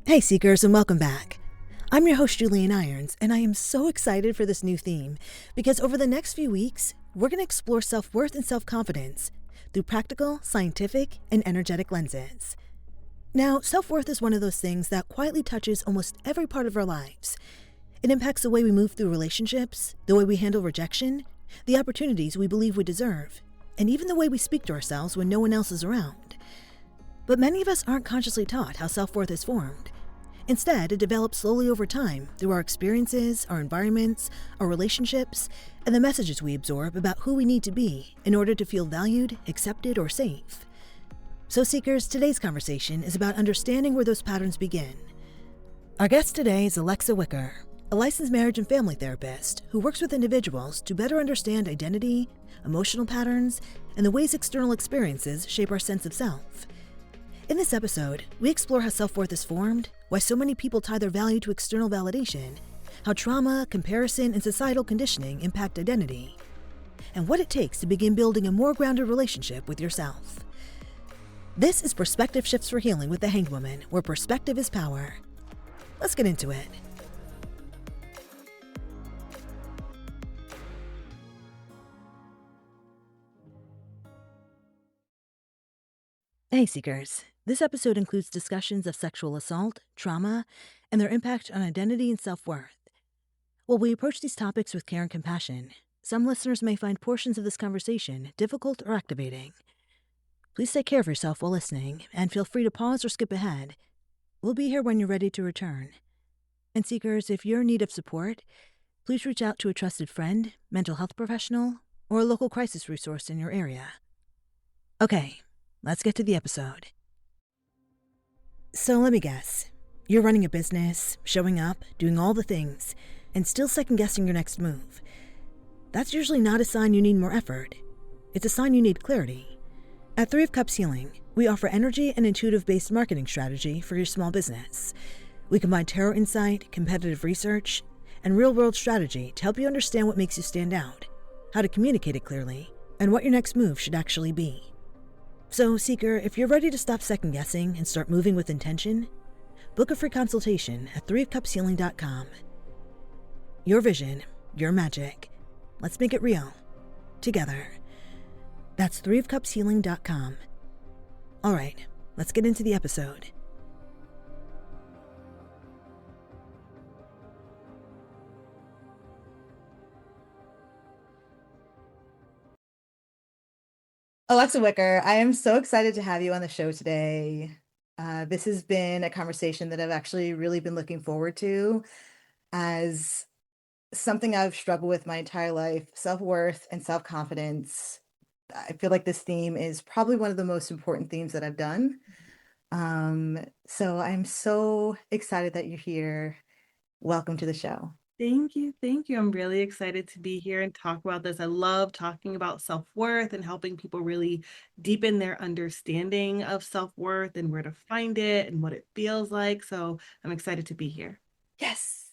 Hey Seekers, and welcome back. I'm your host Julian Irons, and I am so excited for this new theme because over the next few weeks, we're going to explore self-worth and self-confidence through practical, scientific, and energetic lenses. Now, self-worth is one of those things that quietly touches almost every part of our lives. It impacts the way we move through relationships, the way we handle rejection, the opportunities we believe we deserve, and even the way we speak to ourselves when no one else is around. But many of us aren't consciously taught how self-worth is formed. Instead, it develops slowly over time through our experiences, our environments, our relationships, and the messages we absorb about who we need to be in order to feel valued, accepted, or safe. So Seekers, today's conversation is about understanding where those patterns begin. Our guest today is Alexsa Wicker, a licensed marriage and family therapist who works with individuals to better understand identity, emotional patterns, and the ways external experiences shape our sense of self. In this episode, we explore how self-worth is formed, why so many people tie their value to external validation, how trauma, comparison, and societal conditioning impact identity, and what it takes to begin building a more grounded relationship with yourself. This is Perspective Shifts for Healing with the Hanged Woman, where perspective is power. Let's get into it. Hey Seekers. This episode includes discussions of sexual assault, trauma, and their impact on identity and self-worth. While we approach these topics with care and compassion, some listeners may find portions of this conversation difficult or activating. Please take care of yourself while listening, and feel free to pause or skip ahead. We'll be here when you're ready to return. And Seekers, if you're in need of support, please reach out to a trusted friend, mental health professional, or a local crisis resource in your area. Okay, let's get to the episode. So let me guess. You're running a business, showing up, doing all the things, and still second-guessing your next move. That's usually not a sign you need more effort. It's a sign you need clarity. At 3 of Cups Healing, we offer energy and intuitive-based marketing strategy for your small business. We combine tarot insight, competitive research, and real-world strategy to help you understand what makes you stand out, how to communicate it clearly, and what your next move should actually be. So, Seeker, if you're ready to stop second-guessing and start moving with intention, book a free consultation at 3ofcupshealing.com. Your vision, your magic. Let's make it real. Together. That's 3ofcupshealing.com. All right, let's get into the episode. Alexsa Wicker, I am so excited to have you on the show today. This has been a conversation that I've actually really been looking forward to as something I've struggled with my entire life, self-worth and self-confidence. I feel like this theme is probably one of the most important themes that I've done. So I'm so excited that you're here. Welcome to the show. Thank you. Thank you. I'm really excited to be here and talk about this. I love talking about self-worth and helping people really deepen their understanding of self-worth and where to find it and what it feels like. So I'm excited to be here. Yes.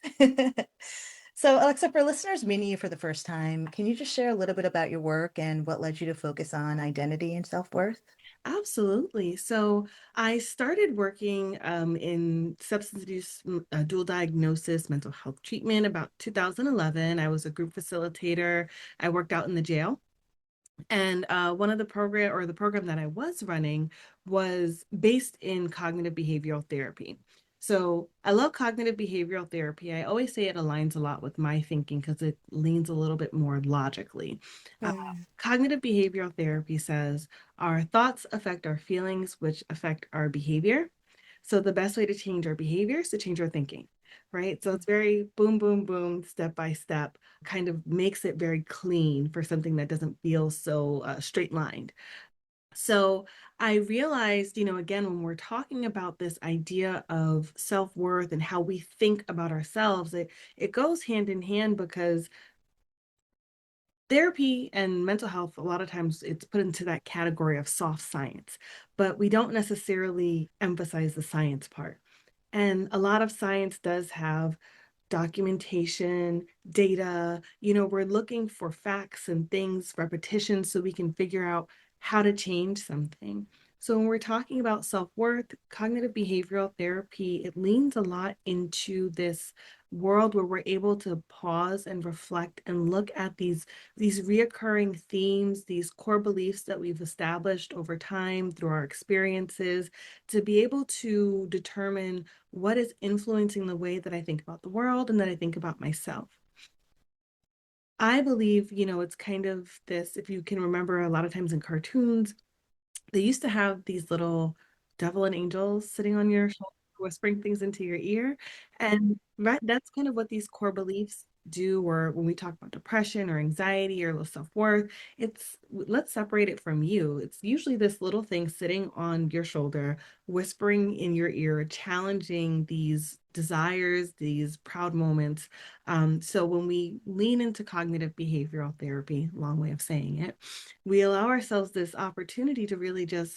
So Alexsa, for listeners meeting you for the first time, can you just share a little bit about your work and what led you to focus on identity and self-worth? Absolutely. So I started working in substance abuse, dual diagnosis, mental health treatment about 2011. I was a group facilitator. I worked out in the jail. And one of the program that I was running was based in cognitive behavioral therapy. So I love cognitive behavioral therapy. I always say it aligns a lot with my thinking because it leans a little bit more logically. Cognitive behavioral therapy says our thoughts affect our feelings, which affect our behavior. So the best way to change our behavior is to change our thinking, right? So it's very boom, boom, boom, step by step, kind of makes it very clean for something that doesn't feel so straight lined. So I realized, again, when we're talking about this idea of self-worth and how we think about ourselves, it goes hand in hand because therapy and mental health, a lot of times it's put into that category of soft science, but we don't necessarily emphasize the science part. And a lot of science does have documentation, data, we're looking for facts and things, repetition, so we can figure out how to change something. So when we're talking about self-worth, cognitive behavioral therapy, it leans a lot into this world where we're able to pause and reflect and look at these reoccurring themes, these core beliefs that we've established over time through our experiences, to be able to determine what is influencing the way that I think about the world and that I think about myself. I believe, it's kind of this, if you can remember a lot of times in cartoons, they used to have these little devil and angels sitting on your shoulder, whispering things into your ear. And that's kind of what these core beliefs do, or when we talk about depression or anxiety or low self-worth, let's separate it from you. It's usually this little thing sitting on your shoulder, whispering in your ear, challenging these desires, these proud moments. So when we lean into cognitive behavioral therapy, long way of saying it, we allow ourselves this opportunity to really just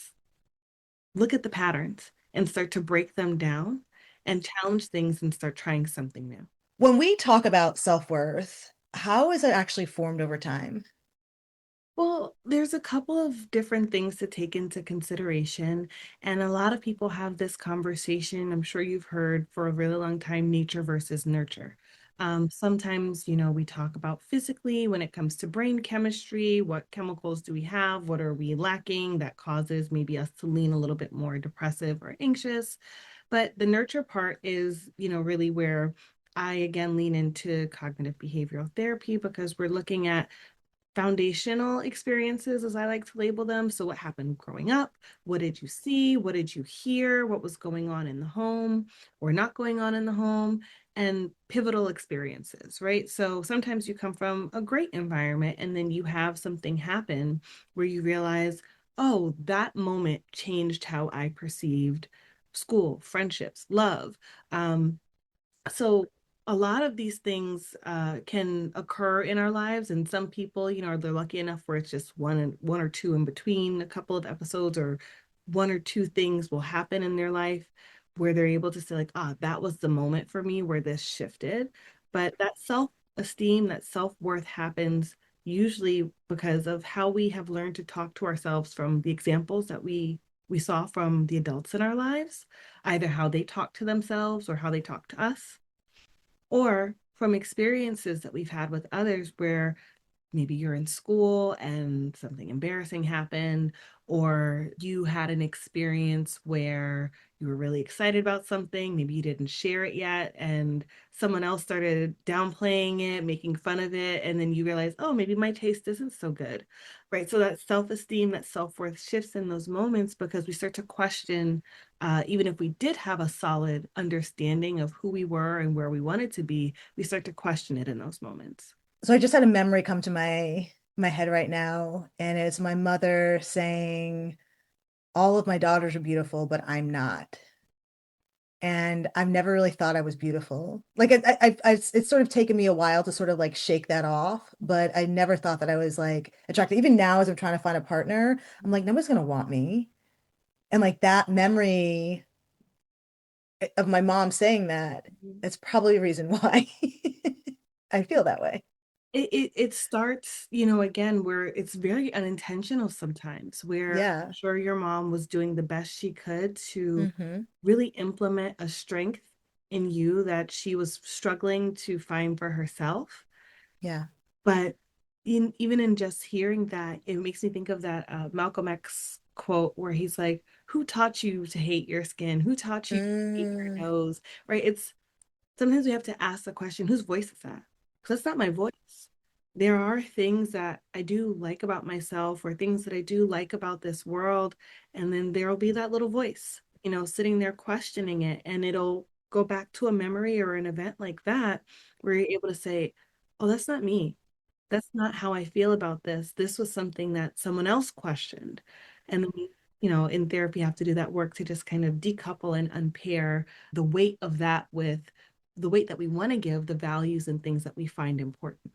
look at the patterns and start to break them down and challenge things and start trying something new. When we talk about self-worth, how is it actually formed over time? Well, there's a couple of different things to take into consideration, and a lot of people have this conversation. I'm sure you've heard for a really long time, nature versus nurture. Sometimes, we talk about physically when it comes to brain chemistry, what chemicals do we have? What are we lacking that causes maybe us to lean a little bit more depressive or anxious? But the nurture part is, really where I again lean into cognitive behavioral therapy because we're looking at foundational experiences, as I like to label them. So, what happened growing up? What did you see? What did you hear? What was going on in the home or not going on in the home? And pivotal experiences, right? So, sometimes you come from a great environment and then you have something happen where you realize, oh, that moment changed how I perceived school, friendships, love. So a lot of these things can occur in our lives, and some people, they're lucky enough where it's just one or two in between a couple of episodes, or one or two things will happen in their life where they're able to say like, ah, that was the moment for me where this shifted. But that self-esteem, that self-worth happens usually because of how we have learned to talk to ourselves from the examples that we saw from the adults in our lives, either how they talk to themselves or how they talk to us, or from experiences that we've had with others where maybe you're in school and something embarrassing happened, or you had an experience where you were really excited about something, maybe you didn't share it yet, and someone else started downplaying it, making fun of it, and then you realize, oh, maybe my taste isn't so good, right? So that self-esteem, that self-worth shifts in those moments because we start to question, even if we did have a solid understanding of who we were and where we wanted to be, we start to question it in those moments. So I just had a memory come to my head right now, and it's my mother saying, "All of my daughters are beautiful, but I'm not." And I've never really thought I was beautiful. Like it's sort of taken me a while to sort of like shake that off, but I never thought that I was like attractive. Even now, as I'm trying to find a partner, I'm like, nobody's gonna want me. And like that memory of my mom saying that, that's probably a reason why I feel that way. It starts, again, where it's very unintentional sometimes, where I'm Yeah. sure your mom was doing the best she could to Hmm. really implement a strength in you that she was struggling to find for herself. Yeah. But even in just hearing that, it makes me think of that Malcolm X quote where he's like, "Who taught you to hate your skin? Who taught you to hate Mm, your nose?" Right? It's sometimes we have to ask the question, whose voice is that? Because that's not my voice. There are things that I do like about myself or things that I do like about this world. And then there will be that little voice, sitting there questioning it. And it'll go back to a memory or an event like that where you're able to say, oh, that's not me. That's not how I feel about this. This was something that someone else questioned. And then in therapy, you have to do that work to just kind of decouple and unpair the weight of that with the weight that we want to give the values and things that we find important.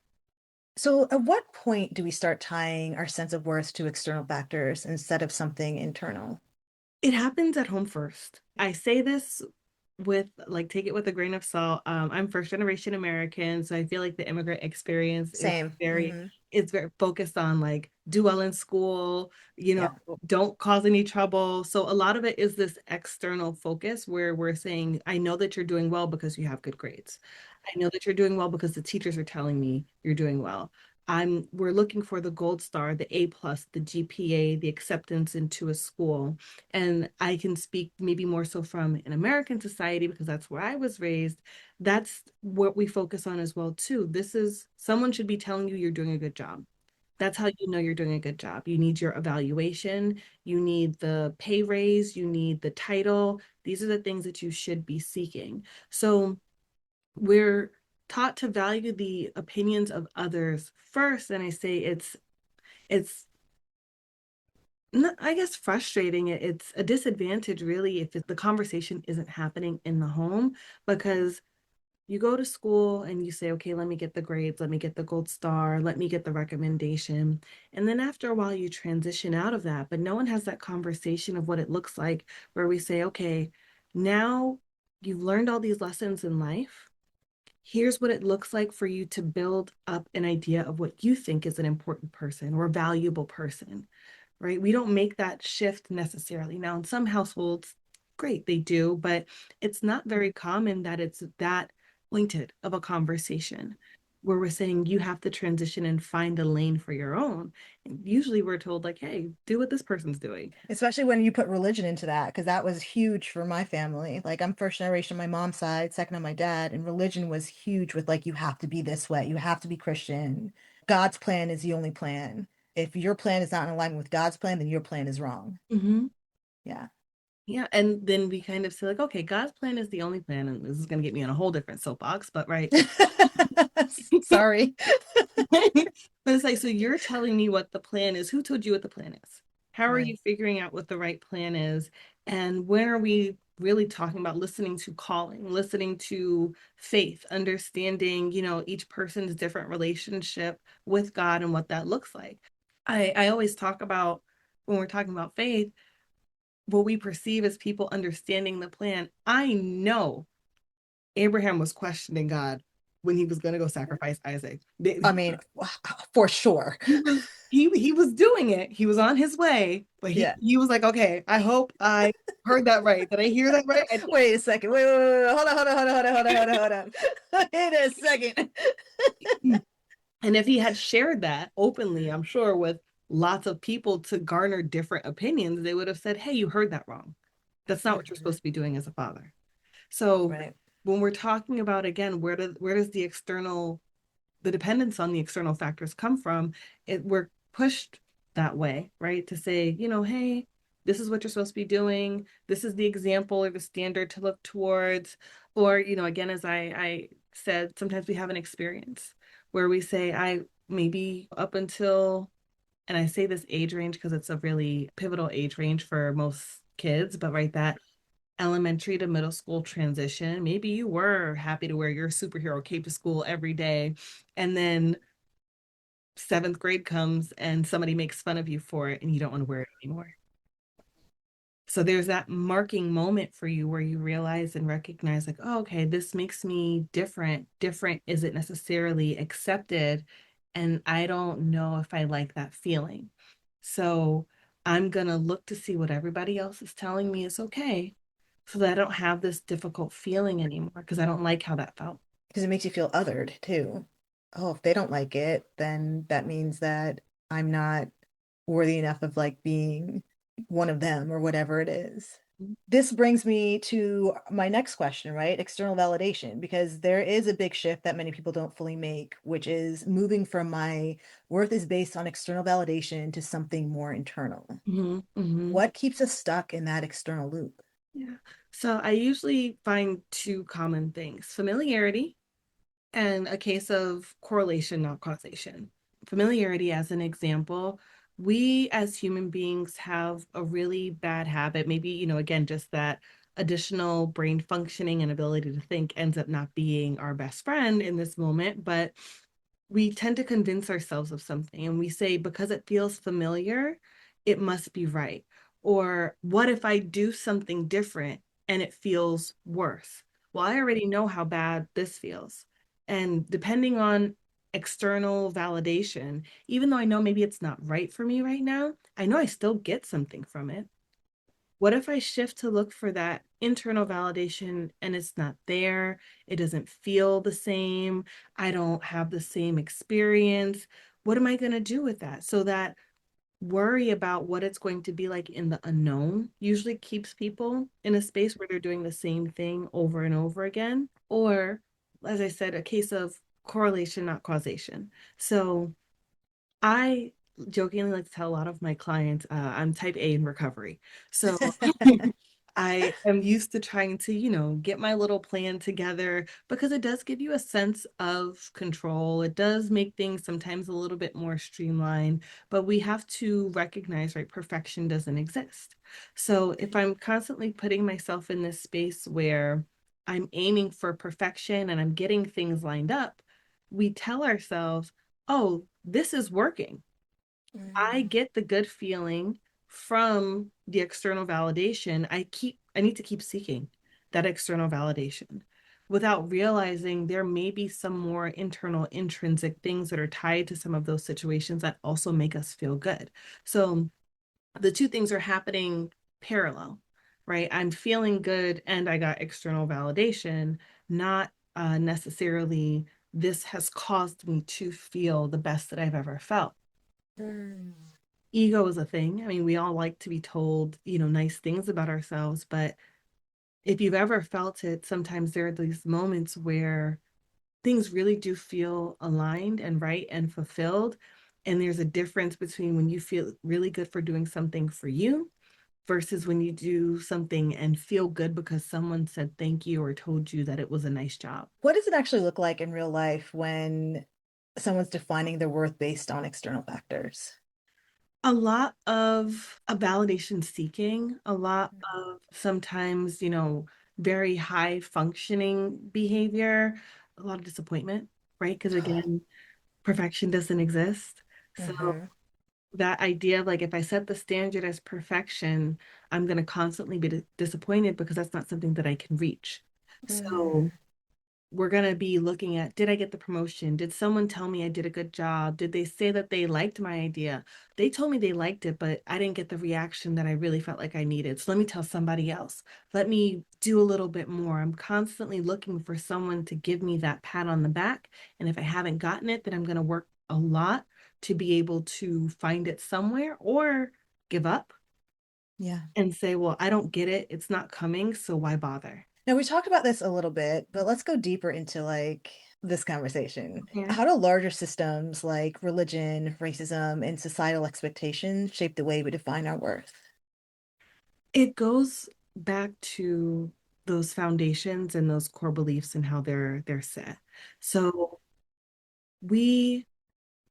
so at what point do we start tying our sense of worth to external factors instead of something internal? It happens at home first. I say this with like take it with a grain of salt. I'm first generation American, so I feel like the immigrant experience is Same. very it's very focused on like do well in school, Yeah. don't cause any trouble. So a lot of it is this external focus where we're saying, I know that you're doing well because you have good grades. I know that you're doing well because the teachers are telling me you're doing well. We're looking for the gold star, the A plus, the GPA, the acceptance into a school. And I can speak maybe more so from an American society because that's where I was raised. That's what we focus on as well too. This is someone should be telling you you're doing a good job. That's how you know you're doing a good job. You need your evaluation, you need the pay raise, you need the title. These are the things that you should be seeking. So we're taught to value the opinions of others first. And I say it's I guess frustrating. It's a disadvantage really if the conversation isn't happening in the home because you go to school and you say, okay, let me get the grades, let me get the gold star, let me get the recommendation. And then after a while, you transition out of that, but no one has that conversation of what it looks like where we say, okay, now you've learned all these lessons in life. Here's what it looks like for you to build up an idea of what you think is an important person or a valuable person, right? We don't make that shift necessarily. Now, in some households, great, they do, but it's not very common that it's that pointed of a conversation where we're saying you have to transition and find a lane for your own. And usually we're told, like, hey, do what this person's doing. Especially when you put religion into that, because that was huge for my family. Like, I'm first generation on my mom's side, second on my dad, and religion was huge with like, you have to be this way, you have to be Christian. God's plan is the only plan. If your plan is not in alignment with God's plan, then your plan is wrong. Mm-hmm. Yeah. Yeah. And then we kind of say, like, okay, God's plan is the only plan. And this is going to get me on a whole different soapbox, but right. Sorry. But it's like, so you're telling me what the plan is. Who told you what the plan is? How are Right. you figuring out what the right plan is? And when are we really talking about listening to calling, listening to faith, understanding, each person's different relationship with God and what that looks like? I always talk about when we're talking about faith, what we perceive as people understanding the plan. I know Abraham was questioning God when he was going to go sacrifice Isaac. I mean, for sure. He was doing it. He was on his way, but he Yeah. he was like, okay, I hope I heard that right. Did I hear that right? Wait a second. Wait. Hold on, hold on, hold on, hold on, hold on, hold on, hold on. Wait a second. And if he had shared that openly, I'm sure with lots of people to garner different opinions, they would have said, hey, you heard that wrong. That's not what you're supposed to be doing as a father. So Right. when we're talking about, again, where does the dependence on the external factors come from, we're pushed that way, right? To say, hey, this is what you're supposed to be doing. This is the example or the standard to look towards. Or, again, as I said, sometimes we have an experience where we say, I maybe up until, and I say this age range because it's a really pivotal age range for most kids, but right, that elementary to middle school transition, maybe you were happy to wear your superhero cape to school every day. And then seventh grade comes and somebody makes fun of you for it and you don't want to wear it anymore. So there's that marking moment for you where you realize and recognize, like, oh, okay, this makes me different. Different isn't necessarily accepted. And I don't know if I like that feeling. So I'm going to look to see what everybody else is telling me is okay so that I don't have this difficult feeling anymore because I don't like how that felt. Because it makes you feel othered too. Oh, if they don't like it, then that means that I'm not worthy enough of like being one of them or whatever it is. This brings me to my next question, right? External validation, because there is a big shift that many people don't fully make, which is moving from my worth is based on external validation to something more internal. Mm-hmm. What keeps us stuck in that external loop? Yeah. So I usually find two common things: familiarity and a case of correlation, not causation. Familiarity, as an example, we as human beings have a really bad habit. Maybe, again, just that additional brain functioning and ability to think ends up not being our best friend in this moment, but we tend to convince ourselves of something and we say, because it feels familiar, it must be right. Or what if I do something different and it feels worse. Well, I already know how bad this feels. And depending on external validation, even though I know maybe it's not right for me right now, I know I still get something from it. What if I shift to look for that internal validation and it's not there? It doesn't feel the same. I don't have the same experience. What am I going to do with that? So that worry about what it's going to be like in the unknown usually keeps people in a space where they're doing the same thing over and over again. Or, as I said, a case of correlation, not causation. So I jokingly like to tell a lot of my clients, I'm type A in recovery. So I am used to trying to, get my little plan together because it does give you a sense of control. It does make things sometimes a little bit more streamlined, but we have to recognize, right, perfection doesn't exist. So if I'm constantly putting myself in this space where I'm aiming for perfection and I'm getting things lined up, we tell ourselves, oh, this is working. I Mm. get the good feeling from the external validation. I need to keep seeking that external validation without realizing there may be some more internal intrinsic things that are tied to some of those situations that also make us feel good. So the two things are happening parallel, right? I'm feeling good and I got external validation, not necessarily this has caused me to feel the best that I've ever felt. Mm. Ego is a thing. I mean, we all like to be told, nice things about ourselves, but if you've ever felt it, sometimes there are these moments where things really do feel aligned and right and fulfilled. And there's a difference between when you feel really good for doing something for you versus when you do something and feel good because someone said thank you or told you that it was a nice job. What does it actually look like in real life when someone's defining their worth based on external factors? A lot of a validation seeking, a lot of sometimes, very high functioning behavior, a lot of disappointment, right? Because again, perfection doesn't exist. So Mm-hmm. that idea of like, if I set the standard as perfection, I'm going to constantly be disappointed because that's not something that I can reach. So we're going to be looking at, did I get the promotion? Did someone tell me I did a good job? Did they say that they liked my idea? They told me they liked it, but I didn't get the reaction that I really felt like I needed. So let me tell somebody else. Let me do a little bit more. I'm constantly looking for someone to give me that pat on the back. And if I haven't gotten it, then I'm going to work a lot to be able to find it somewhere or give up Yeah. and say, well, I don't get it. It's not coming. So why bother? Now we talked about this a little bit, but let's go deeper into this conversation. Okay. How do larger systems like religion, racism, and societal expectations shape the way we define our worth? It goes back to those foundations and those core beliefs and how they're set. So we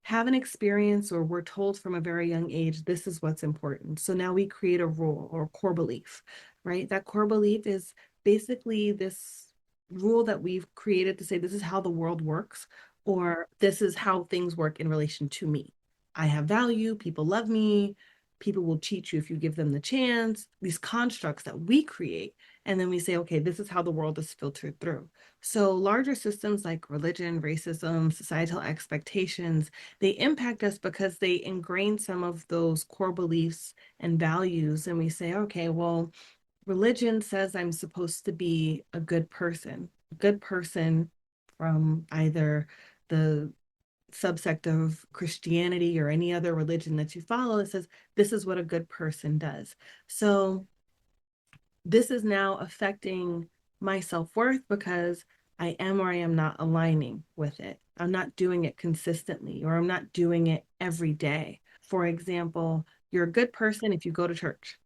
have an experience or we're told from a very young age, this is what's important. So now we create a rule or core belief, right? That core belief is basically this rule that we've created to say, this is how the world works, or this is how things work in relation to me. I have value, people love me, people will cheat you if you give them the chance, these constructs that we create. And then we say, okay, this is how the world is filtered through. So larger systems like religion, racism, societal expectations, they impact us because they ingrain some of those core beliefs and values. And we say, okay, well, religion says I'm supposed to be a good person from either the subsect of Christianity or any other religion that you follow. It says this is what a good person does. So this is now affecting my self-worth because I am or I am not aligning with it. I'm not doing it consistently, or I'm not doing it every day. For example, you're a good person if you go to church.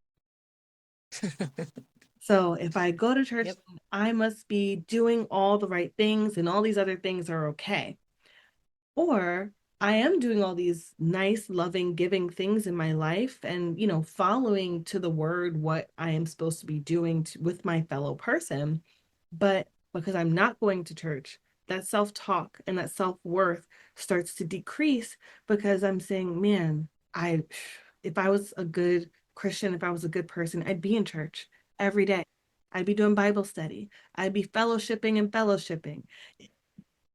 So if I go to church, Yep. I must be doing all the right things and all these other things are okay. Or I am doing all these nice, loving, giving things in my life and, following to the word what I am supposed to be doing with my fellow person. But because I'm not going to church, that self-talk and that self-worth starts to decrease because I'm saying, man, if I was a good Christian, if I was a good person, I'd be in church every day. I'd be doing Bible study. I'd be fellowshipping and fellowshipping.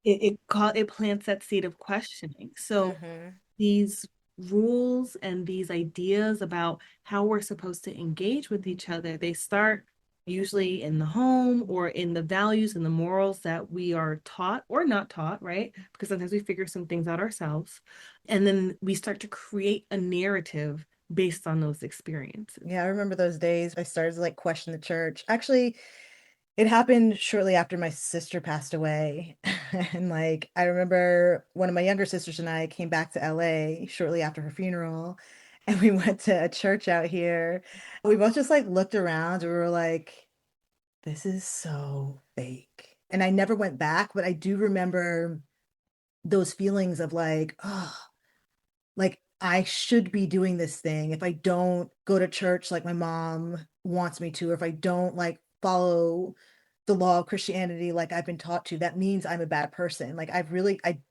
It plants that seed of questioning. So Mm-hmm. these rules and these ideas about how we're supposed to engage with each other, they start usually in the home or in the values and the morals that we are taught or not taught, right? Because sometimes we figure some things out ourselves. And then we start to create a narrative based on those experiences. Yeah, I remember those days. I started to like question the church. Actually, it happened shortly after my sister passed away. And like I remember one of my younger sisters and I came back to LA shortly after her funeral, and we went to a church out here. We both just like looked around and we were like, this is so fake. And I never went back, but I do remember those feelings of like, oh, like I should be doing this thing. If I don't go to church like my mom wants me to, or if I don't like follow the law of Christianity like I've been taught to, that means I'm a bad person. Like I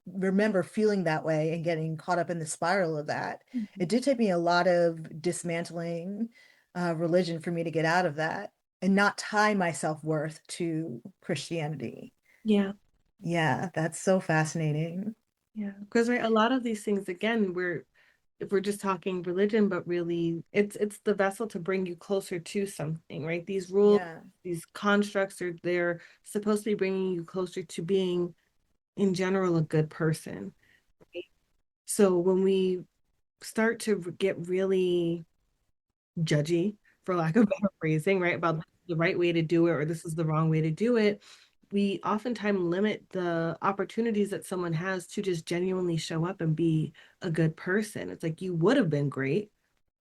remember feeling that way and getting caught up in the spiral of that. It did take me a lot of dismantling religion for me to get out of that and not tie my self-worth to Christianity. Yeah. Yeah, that's so fascinating. Yeah. Because right, a lot of these things, again, we're if we're just talking religion, but really it's the vessel to bring you closer to something, right? These rules, Yeah. these constructs are they're supposed to be bringing you closer to being, in general, a good person. Right? So when we start to get really judgy, for lack of better phrasing, right, about the right way to do it or this is the wrong way to do it, we oftentimes limit the opportunities that someone has to just genuinely show up and be a good person. It's like you would have been great,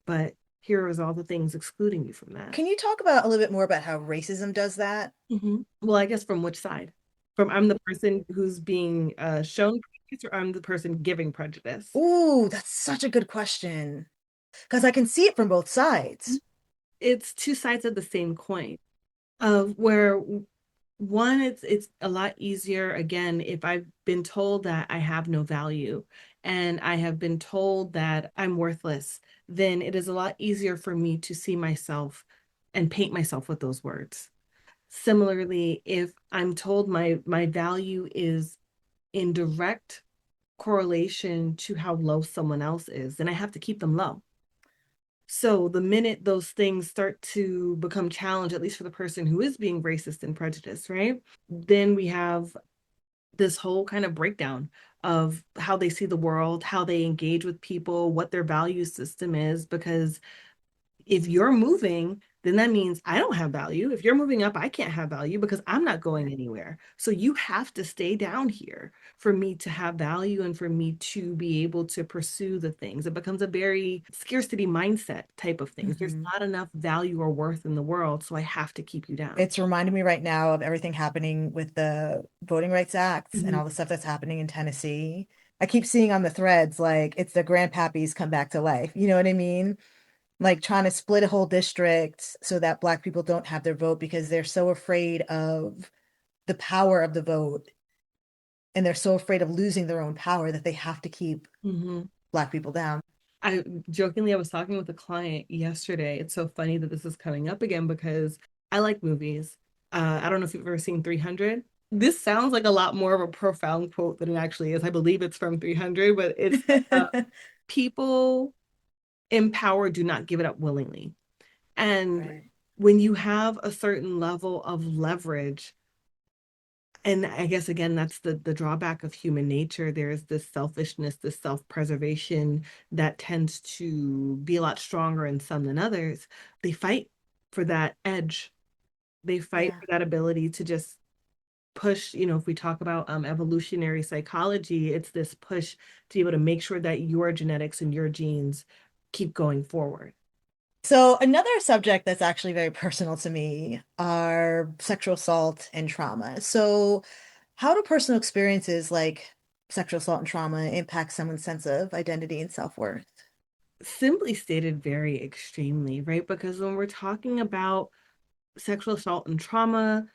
but here is all the things excluding you from that. Can you talk about a little bit more about how racism does that? Well, I guess from which side? From I'm the person who's being shown prejudice, or I'm the person giving prejudice? Ooh, that's such a good question. Because I can see it from both sides. It's two sides of the same coin. Of where one, it's a lot easier, again, if I've been told that I have no value and I have been told that I'm worthless, then it is a lot easier for me to see myself and paint myself with those words. Similarly, if I'm told my value is in direct correlation to how low someone else is, then I have to keep them low. So the minute those things start to become challenged, at least for the person who is being racist and prejudiced, right? Then we have this whole kind of breakdown of how they see the world, how they engage with people, what their value system is, because if you're moving, then that means I don't have value. If you're moving up, I can't have value because I'm not going anywhere. So you have to stay down here for me to have value and for me to be able to pursue the things. It becomes a very scarcity mindset type of things. There's Mhm. not enough value or worth in the world, so I have to keep you down. It's reminding me right now of everything happening with the Voting Rights Acts and Mhm. all the stuff that's happening in Tennessee. I keep seeing on the threads like it's the grandpappies come back to life. You know what I mean? Like trying to split a whole district so that Black people don't have their vote because they're so afraid of the power of the vote and they're so afraid of losing their own power that they have to keep Mhm. Black people down. I jokingly, I was talking with a client yesterday. It's so funny that this is coming up again because I like movies. I don't know if you've ever seen 300. This sounds like a lot more of a profound quote than it actually is. I believe it's from 300, but it's people in power do not give it up willingly. And Right. when you have a certain level of leverage, and I guess again, that's the drawback of human nature. There's this selfishness, this self-preservation that tends to be a lot stronger in some than others. They fight for that edge. They fight Yeah. for that ability to just push, if we talk about evolutionary psychology, it's this push to be able to make sure that your genetics and your genes keep going forward. So another subject that's actually very personal to me are sexual assault and trauma. So how do personal experiences like sexual assault and trauma impact someone's sense of identity and self-worth? Simply stated, very extremely, right? Because when we're talking about sexual assault and trauma,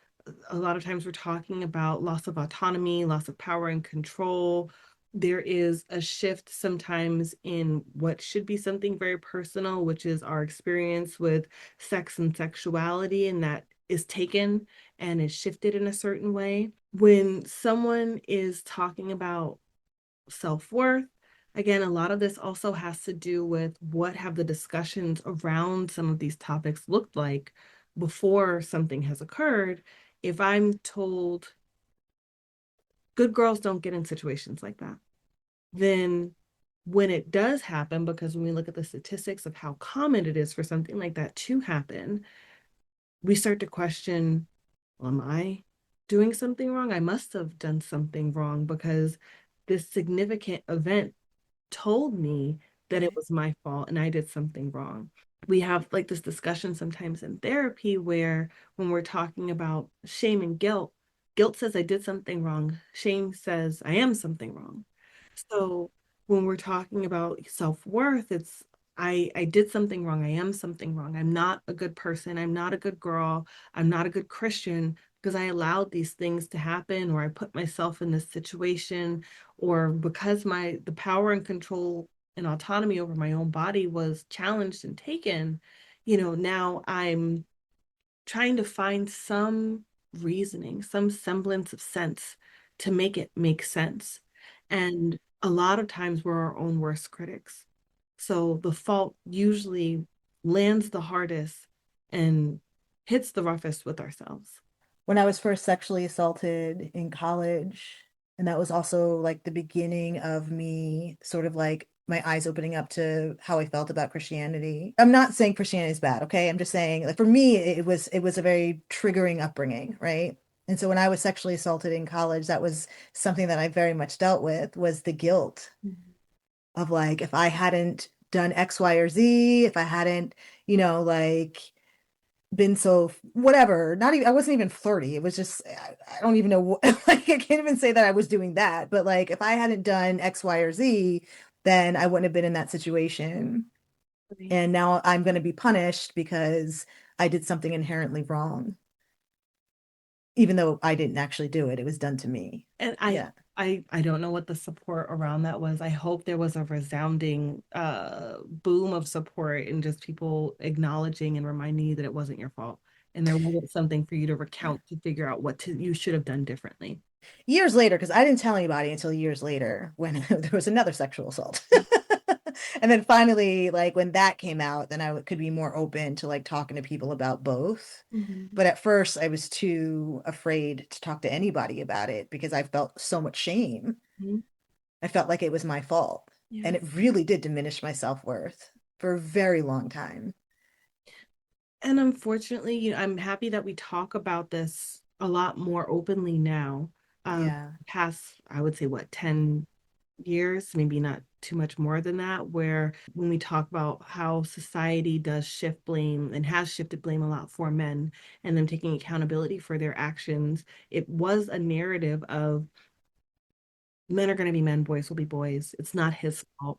a lot of times we're talking about loss of autonomy, loss of power and control. There is a shift sometimes in what should be something very personal, which is our experience with sex and sexuality, and that is taken and is shifted in a certain way. When someone is talking about self-worth, again, a lot of this also has to do with what have the discussions around some of these topics looked like before something has occurred. If I'm told good girls don't get in situations like that, then when it does happen, because when we look at the statistics of how common it is for something like that to happen, we start to question, well, am I doing something wrong? I must have done something wrong because this significant event told me that it was my fault and I did something wrong. We have like this discussion sometimes in therapy where when we're talking about shame and guilt, guilt says I did something wrong. Shame says I am something wrong. So when we're talking about self-worth, it's I did something wrong. I am something wrong. I'm not a good person. I'm not a good girl. I'm not a good Christian because I allowed these things to happen, or I put myself in this situation, or because the power and control and autonomy over my own body was challenged and taken, now I'm trying to find some reasoning, some semblance of sense to make it make sense. And a lot of times we're our own worst critics. So the fault usually lands the hardest and hits the roughest with ourselves. When I was first sexually assaulted in college, and that was also like the beginning of me sort of like my eyes opening up to how I felt about Christianity. I'm not saying Christianity is bad, okay? I'm just saying like for me it was a very triggering upbringing, right? And so when I was sexually assaulted in college, that was something that I very much dealt with was the guilt Mhm. of like if I hadn't done X, Y, or Z, if I hadn't, like been so whatever, not even I wasn't even flirty. It was just I don't even know what like I can't even say that I was doing that, but like if I hadn't done X, Y, or Z, then I wouldn't have been in that situation. Right. And now I'm going to be punished because I did something inherently wrong, even though I didn't actually do it. It was done to me. And Yeah. I don't know what the support around that was. I hope there was a resounding boom of support and just people acknowledging and reminding you that it wasn't your fault. And there wasn't something for you to recount to figure out you should have done differently. Years later, because I didn't tell anybody until years later when there was another sexual assault. And then finally, like when that came out, then I could be more open to like talking to people about both. Mhm. But at first, I was too afraid to talk to anybody about it because I felt so much shame. Mhm. I felt like it was my fault. And Yeah. it really did diminish my self-worth for a very long time. And unfortunately, I'm happy that we talk about this a lot more openly now. Yeah. Past, I would say, what, 10 years, maybe not too much more than that, where when we talk about how society does shift blame and has shifted blame a lot for men and them taking accountability for their actions, it was a narrative of men are going to be men, boys will be boys. It's not his fault.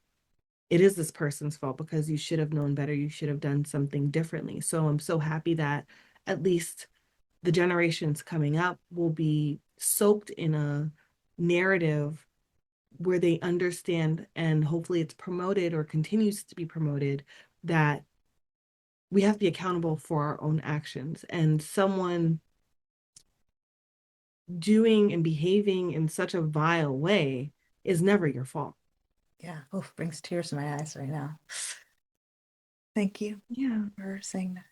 It is this person's fault because you should have known better. You should have done something differently. So I'm so happy that at least the generations coming up will be soaked in a narrative where they understand, and hopefully it's promoted or continues to be promoted, that we have to be accountable for our own actions. And someone doing and behaving in such a vile way is never your fault. Yeah. Oh, brings tears to my eyes right now. Thank you Yeah. for saying that.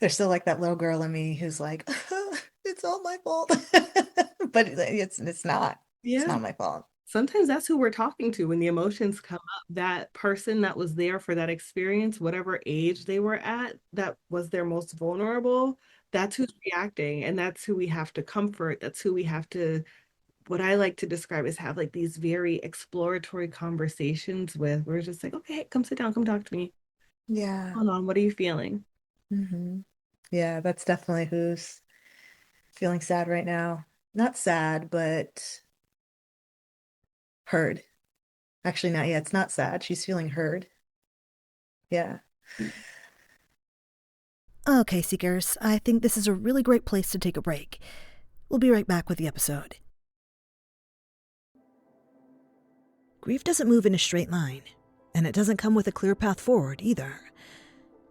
There's still like that little girl in me who's like, it's all my fault. But it's not. It's Yeah. not my fault. Sometimes that's who we're talking to when the emotions come up. That person that was there for that experience, whatever age they were at, that was their most vulnerable, that's who's reacting. And that's who we have to comfort. That's who we have to, what I like to describe is have like these very exploratory conversations with. We're just like, okay, come sit down, come talk to me. Yeah. Hold on, what are you feeling? Hmm. Yeah, that's definitely who's feeling sad right now. Not sad, but heard. Actually, not yet. It's not sad. She's feeling heard. Yeah. Okay, Seekers, I think this is a really great place to take a break. We'll be right back with the episode. Grief doesn't move in a straight line, and it doesn't come with a clear path forward either.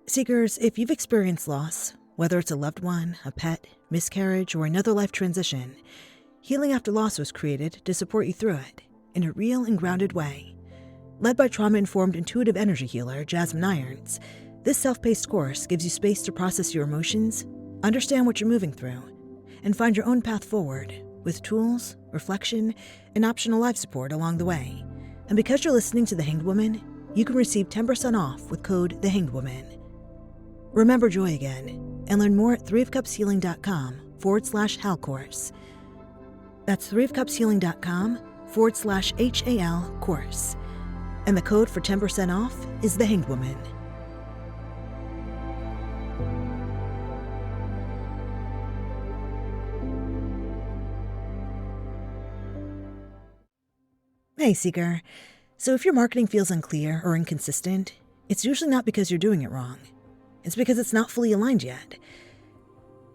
Seekers, if you've experienced loss, Whether it's a loved one, a pet, miscarriage, or another life transition, Healing After Loss was created to support you through it in a real and grounded way. Led by trauma-informed intuitive energy healer Jasmine Irons, this self-paced course gives you space to process your emotions, understand what you're moving through, and find your own path forward with tools, reflection, and optional life support along the way. And because you're listening to The Hanged Woman, you can receive 10% off with code THEHANGEDWOMAN. Remember joy again and learn more at threeofcupshealing.com/HAL course. That's threeofcupshealing.com/HAL course. And the code for 10% off is The Hanged Woman. Hey, Seeker. So if your marketing feels unclear or inconsistent, it's usually not because you're doing it wrong. It's because it's not fully aligned yet.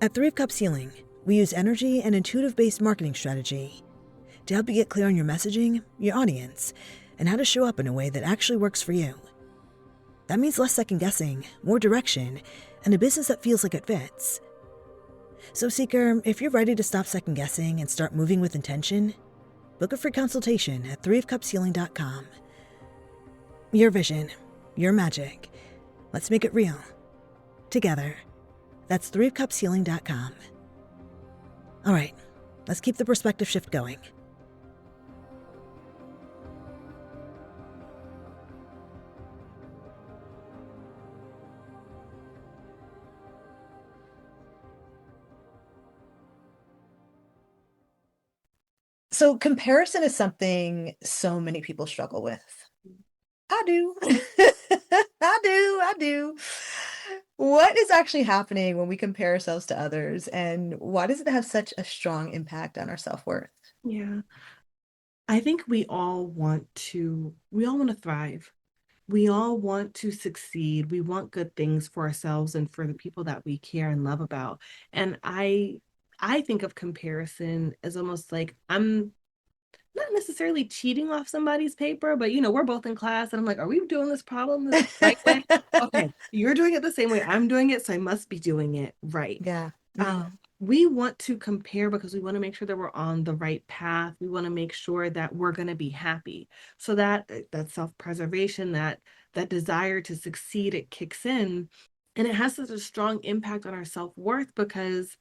At Three of Cups Healing, we use energy and intuitive-based marketing strategy to help you get clear on your messaging, your audience, and how to show up in a way that actually works for you. That means less second-guessing, more direction, and a business that feels like it fits. So, Seeker, if you're ready to stop second-guessing and start moving with intention, book a free consultation at threeofcupshealing.com. Your vision, your magic. Let's make it real. Together. That's threeofcupshealing.com. All right, let's keep the perspective shift going. So comparison is something so many people struggle with. I do. I do. What is actually happening when we compare ourselves to others, and why does it have such a strong impact on our self-worth? Yeah. I think we all want to thrive. We all want to succeed. We want good things for ourselves and for the people that we care and love about. And I think of comparison as almost like I'm not necessarily cheating off somebody's paper, but we're both in class and I'm like, are we doing this problem the right way? Okay, you're doing it the same way I'm doing it, so I must be doing it right. Yeah. We want to compare because we want to make sure that we're on the right path. We want to make sure that we're going to be happy. So that self-preservation, that desire to succeed, it kicks in, and it has such a strong impact on our self-worth because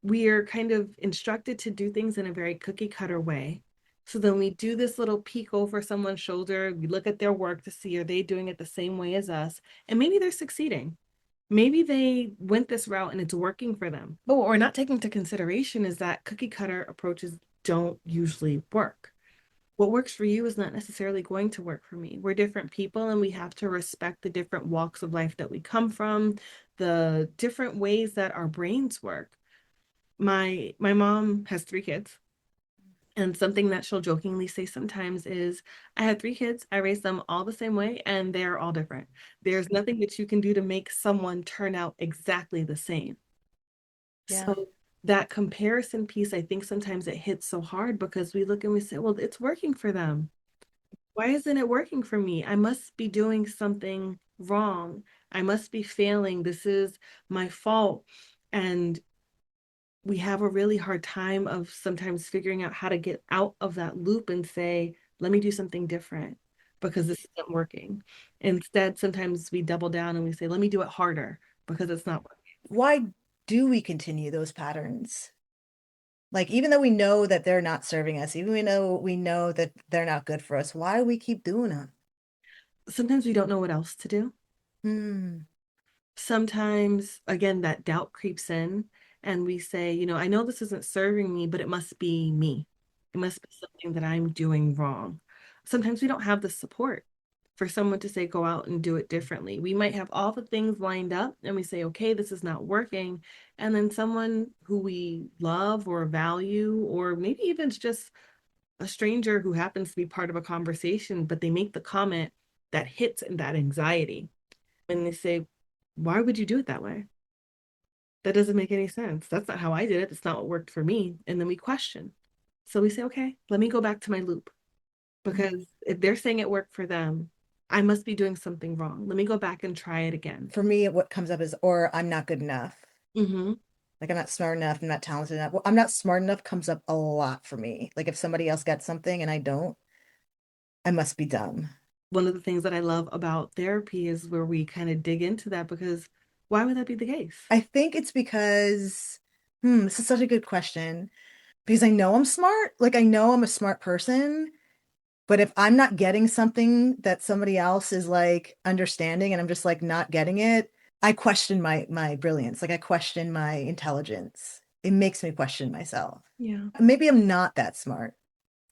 we are kind of instructed to do things in a very cookie cutter way. So then we do this little peek over someone's shoulder. We look at their work to see, are they doing it the same way as us? And maybe they're succeeding. Maybe they went this route and it's working for them. But what we're not taking into consideration is that cookie cutter approaches don't usually work. What works for you is not necessarily going to work for me. We're different people and we have to respect the different walks of life that we come from, the different ways that our brains work. My mom has 3 kids. And something that she'll jokingly say sometimes is, I had 3 kids, I raised them all the same way, and they're all different. There's nothing that you can do to make someone turn out exactly the same. Yeah. So that comparison piece, I think sometimes it hits so hard because we look and we say, well, it's working for them. Why isn't it working for me? I must be doing something wrong. I must be failing. This is my fault. And we have a really hard time of sometimes figuring out how to get out of that loop and say, let me do something different because this isn't working. Instead, sometimes we double down and we say, let me do it harder because it's not working. Why do we continue those patterns? Like, even though we know that they're not serving us, even we know that they're not good for us, why do we keep doing them? Sometimes we don't know what else to do. Sometimes, again, that doubt creeps in and we say, I know this isn't serving me, but it must be me. It must be something that I'm doing wrong. Sometimes we don't have the support for someone to say, go out and do it differently. We might have all the things lined up and we say, okay, this is not working. And then someone who we love or value, or maybe even just a stranger who happens to be part of a conversation, but they make the comment that hits that anxiety. And they say, why would you do it that way? That doesn't make any sense. That's not how I did it. It's not what worked for me. And then we question. So we say, okay, let me go back to my loop. Because if they're saying it worked for them, I must be doing something wrong. Let me go back and try it again. For me, what comes up is, or I'm not good enough. Mm-hmm. Like I'm not smart enough, I'm not talented enough. Well, I'm not smart enough comes up a lot for me. Like if somebody else gets something and I don't, I must be dumb. One of the things that I love about therapy is where we kind of dig into that, because why would that be the case? I think it's because, this is such a good question. Because I know I'm smart. Like I know I'm a smart person. But if I'm not getting something that somebody else is like understanding and I'm just like not getting it, I question my brilliance. Like I question my intelligence. It makes me question myself. Yeah. Maybe I'm not that smart.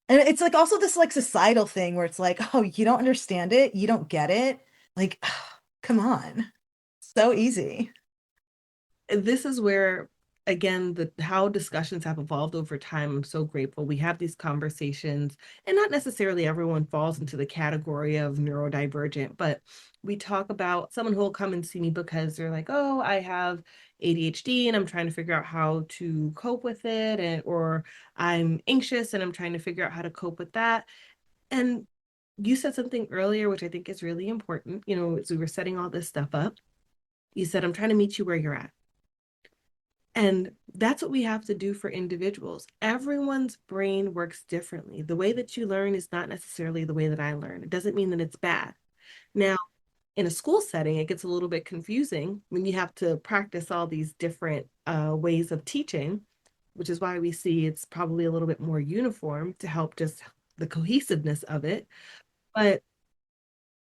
And it's like also this like societal thing where it's like, oh, you don't understand it, you don't get it. Like, come on. So easy. This is where, again, the how discussions have evolved over time. I'm so grateful we have these conversations, and not necessarily everyone falls into the category of neurodivergent, but we talk about someone who will come and see me because they're like, oh, I have ADHD and I'm trying to figure out how to cope with it, and or I'm anxious and I'm trying to figure out how to cope with that. And you said something earlier, which I think is really important. As we were setting all this stuff up, you said, I'm trying to meet you where you're at. And that's what we have to do for individuals. Everyone's brain works differently. The way that you learn is not necessarily the way that I learn. It doesn't mean that it's bad. Now, in a school setting, it gets a little bit confusing when you have to practice all these different ways of teaching, which is why we see it's probably a little bit more uniform to help just the cohesiveness of it. But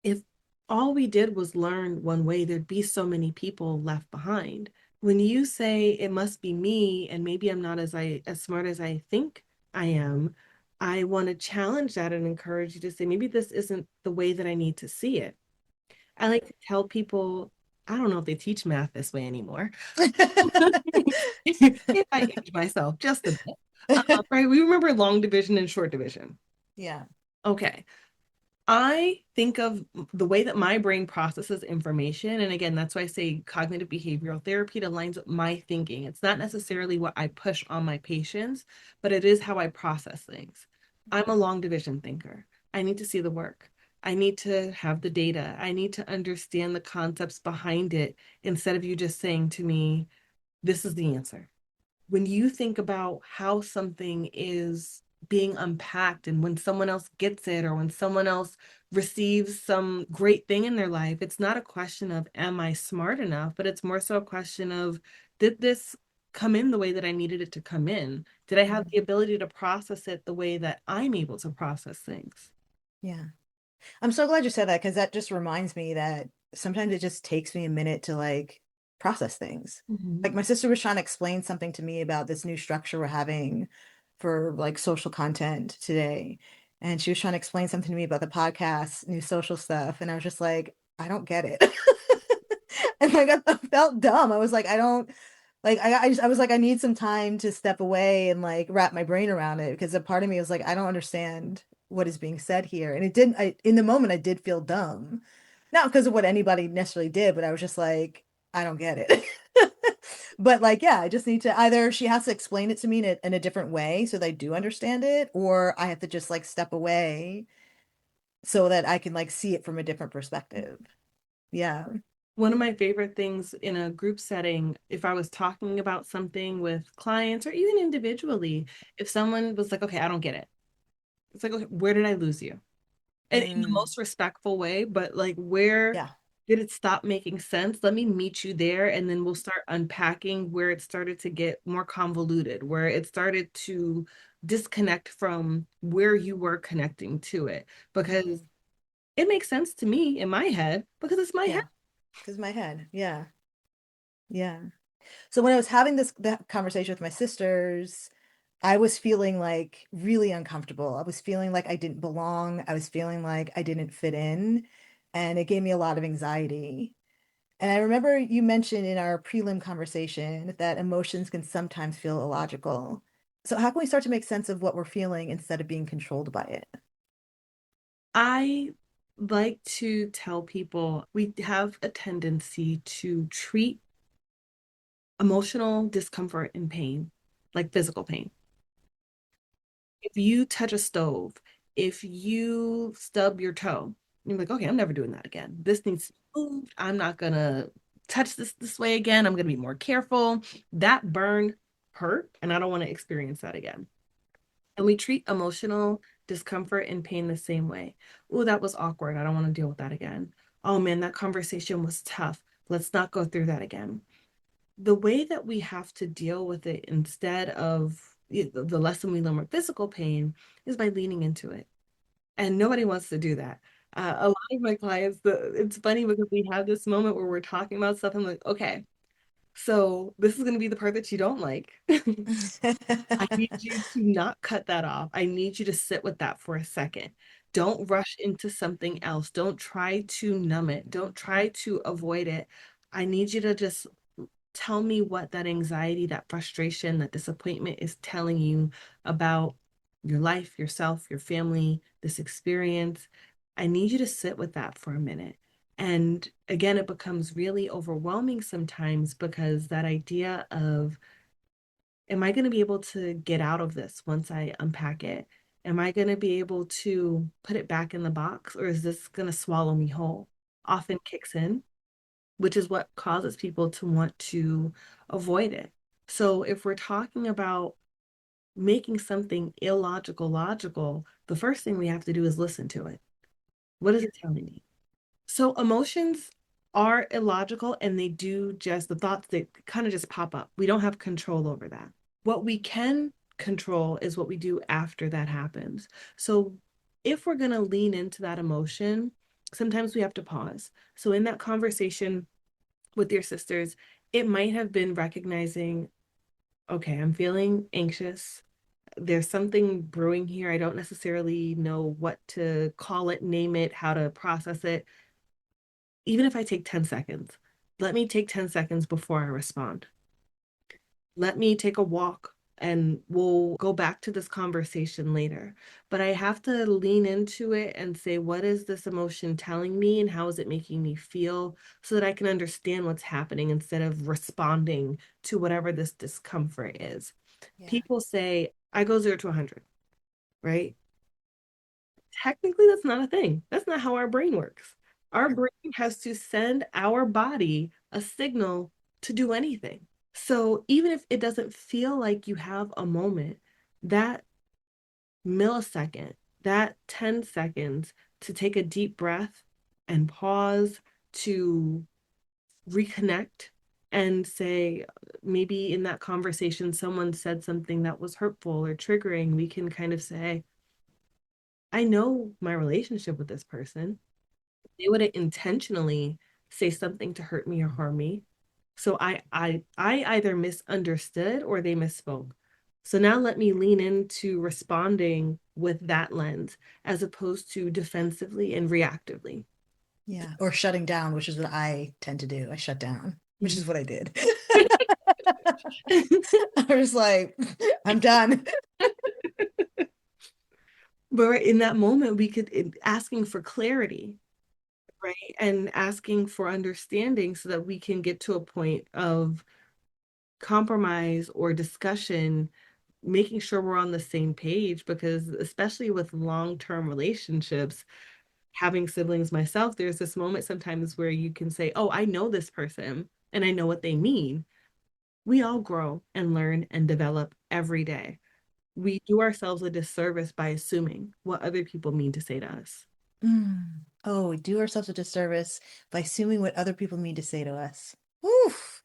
if all we did was learn one way, there'd be so many people left behind. When you say it must be me and maybe I'm not as smart as I think I am, I want to challenge that and encourage you to say maybe this isn't the way that I need to see it. I like to tell people, I don't know if they teach math this way anymore. If I age myself just a bit. Right? We remember long division and short division. Yeah. Okay. I think of the way that my brain processes information. And again, that's why I say cognitive behavioral therapy aligns with my thinking. It's not necessarily what I push on my patients, but it is how I process things. I'm a long division thinker. I need to see the work. I need to have the data. I need to understand the concepts behind it instead of you just saying to me, this is the answer. When you think about how something is being unpacked and when someone else gets it or when someone else receives some great thing in their life, it's not a question of, am I smart enough? But it's more so a question of, did this come in the way that I needed it to come in? Did I have the ability to process it the way that I'm able to process things? Yeah. I'm so glad you said that because that just reminds me that sometimes it just takes me a minute to like process things. Mhm. Like my sister was trying to explain something to me about this new structure we're having for like social content today. And she was trying to explain something to me about the podcast, new social stuff. And I was just like, I don't get it. And I felt dumb. I was like, I don't like I was like, I need some time to step away and like wrap my brain around it because a part of me was like, I don't understand what is being said here. And it didn't in the moment I did feel dumb. Not because of what anybody necessarily did, but I was just like, I don't get it. But like, yeah, I just need to either she has to explain it to me in a different way so that I do understand it, or I have to just like step away so that I can like see it from a different perspective. Yeah. One of my favorite things in a group setting, if I was talking about something with clients or even individually, if someone was like, okay, I don't get it. It's like, okay, where did I lose you? And in the Mm, most respectful way, but like, where yeah. did it stop making sense? Let me meet you there, and then we'll start unpacking where it started to get more convoluted, where it started to disconnect from where you were connecting to it. Because Mhm. it makes sense to me in my head because it's my head. Yeah. Because my head. Yeah. Yeah. So when I was having that conversation with my sisters, I was feeling like really uncomfortable. I was feeling like I didn't belong. I was feeling like I didn't fit in, and it gave me a lot of anxiety. And I remember you mentioned in our prelim conversation that emotions can sometimes feel illogical. So how can we start to make sense of what we're feeling instead of being controlled by it? I like to tell people we have a tendency to treat emotional discomfort and pain like physical pain. If you touch a stove, if you stub your toe, You're like, okay, I'm never doing that again. This needs to be moved. I'm not gonna touch this way again. I'm gonna be more careful. That burn hurt, and I don't want to experience that again. And we treat emotional discomfort and pain the same way. Oh, that was awkward. I don't want to deal with that again. Oh man, that conversation was tough. Let's not go through that again. The way that we have to deal with it instead of the lesson we learn with physical pain is by leaning into it. And nobody wants to do that. A lot of my clients, it's funny because we have this moment where we're talking about stuff. I'm like, okay, so this is going to be the part that you don't like. I need you to not cut that off. I need you to sit with that for a second. Don't rush into something else. Don't try to numb it. Don't try to avoid it. I need you to just tell me what that anxiety, that frustration, that disappointment is telling you about your life, yourself, your family, this experience. I need you to sit with that for a minute. And again, it becomes really overwhelming sometimes because that idea of, am I going to be able to get out of this once I unpack it? Am I going to be able to put it back in the box, or is this going to swallow me whole? Often kicks in, which is what causes people to want to avoid it. So if we're talking about making something illogical logical, the first thing we have to do is listen to it. What is it telling me? So emotions are illogical, and they do just, the thoughts that kind of just pop up. We don't have control over that. What we can control is what we do after that happens. So if we're going to lean into that emotion, sometimes we have to pause. So in that conversation with your sisters, it might have been recognizing, okay, I'm feeling anxious. There's something brewing here. I don't necessarily know what to call it, name it, how to process it. Even if I take 10 seconds, let me take 10 seconds before I respond. Let me take a walk and we'll go back to this conversation later. But I have to lean into it and say, what is this emotion telling me and how is it making me feel, so that I can understand what's happening instead of responding to whatever this discomfort is. Yeah. People say, I go 0 to 100, right? Technically, that's not a thing. That's not how our brain works. Our brain has to send our body a signal to do anything. So even if it doesn't feel like you have a moment, that millisecond, that 10 seconds to take a deep breath and pause, to reconnect and say, maybe in that conversation, someone said something that was hurtful or triggering, we can kind of say, I know my relationship with this person. They wouldn't intentionally say something to hurt me or harm me. So I either misunderstood or they misspoke. So now let me lean into responding with that lens as opposed to defensively and reactively. Yeah. Or shutting down, which is what I tend to do. I shut down, which is what I did. I was like, I'm done. But right in that moment, we could asking for clarity, right? And asking for understanding so that we can get to a point of compromise or discussion, making sure we're on the same page, because especially with long-term relationships, having siblings myself, there's this moment sometimes where you can say, oh, I know this person and I know what they mean. We all grow and learn and develop every day. We do ourselves a disservice by assuming what other people mean to say to us. Oh, we do ourselves a disservice by assuming what other people mean to say to us. Oof,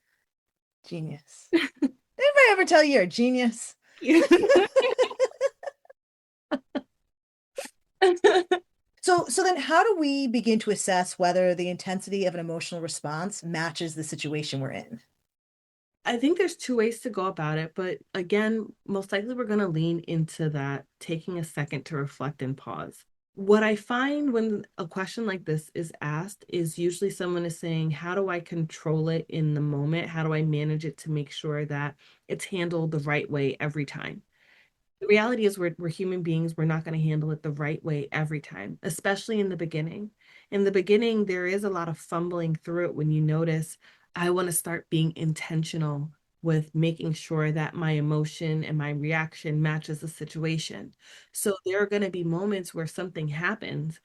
genius. Anybody ever tell you you're a genius? So then how do we begin to assess whether the intensity of an emotional response matches the situation we're in? I think there's two ways to go about it, but again, most likely we're going to lean into that, taking a second to reflect and pause. What I find when a question like this is asked is usually someone is saying, how do I control it in the moment? How do I manage it to make sure that it's handled the right way every time? The reality is we're human beings. We're not going to handle it the right way every time, especially in the beginning. In the beginning, there is a lot of fumbling through it when you notice, I want to start being intentional with making sure that my emotion and my reaction matches the situation. So there are going to be moments where something happens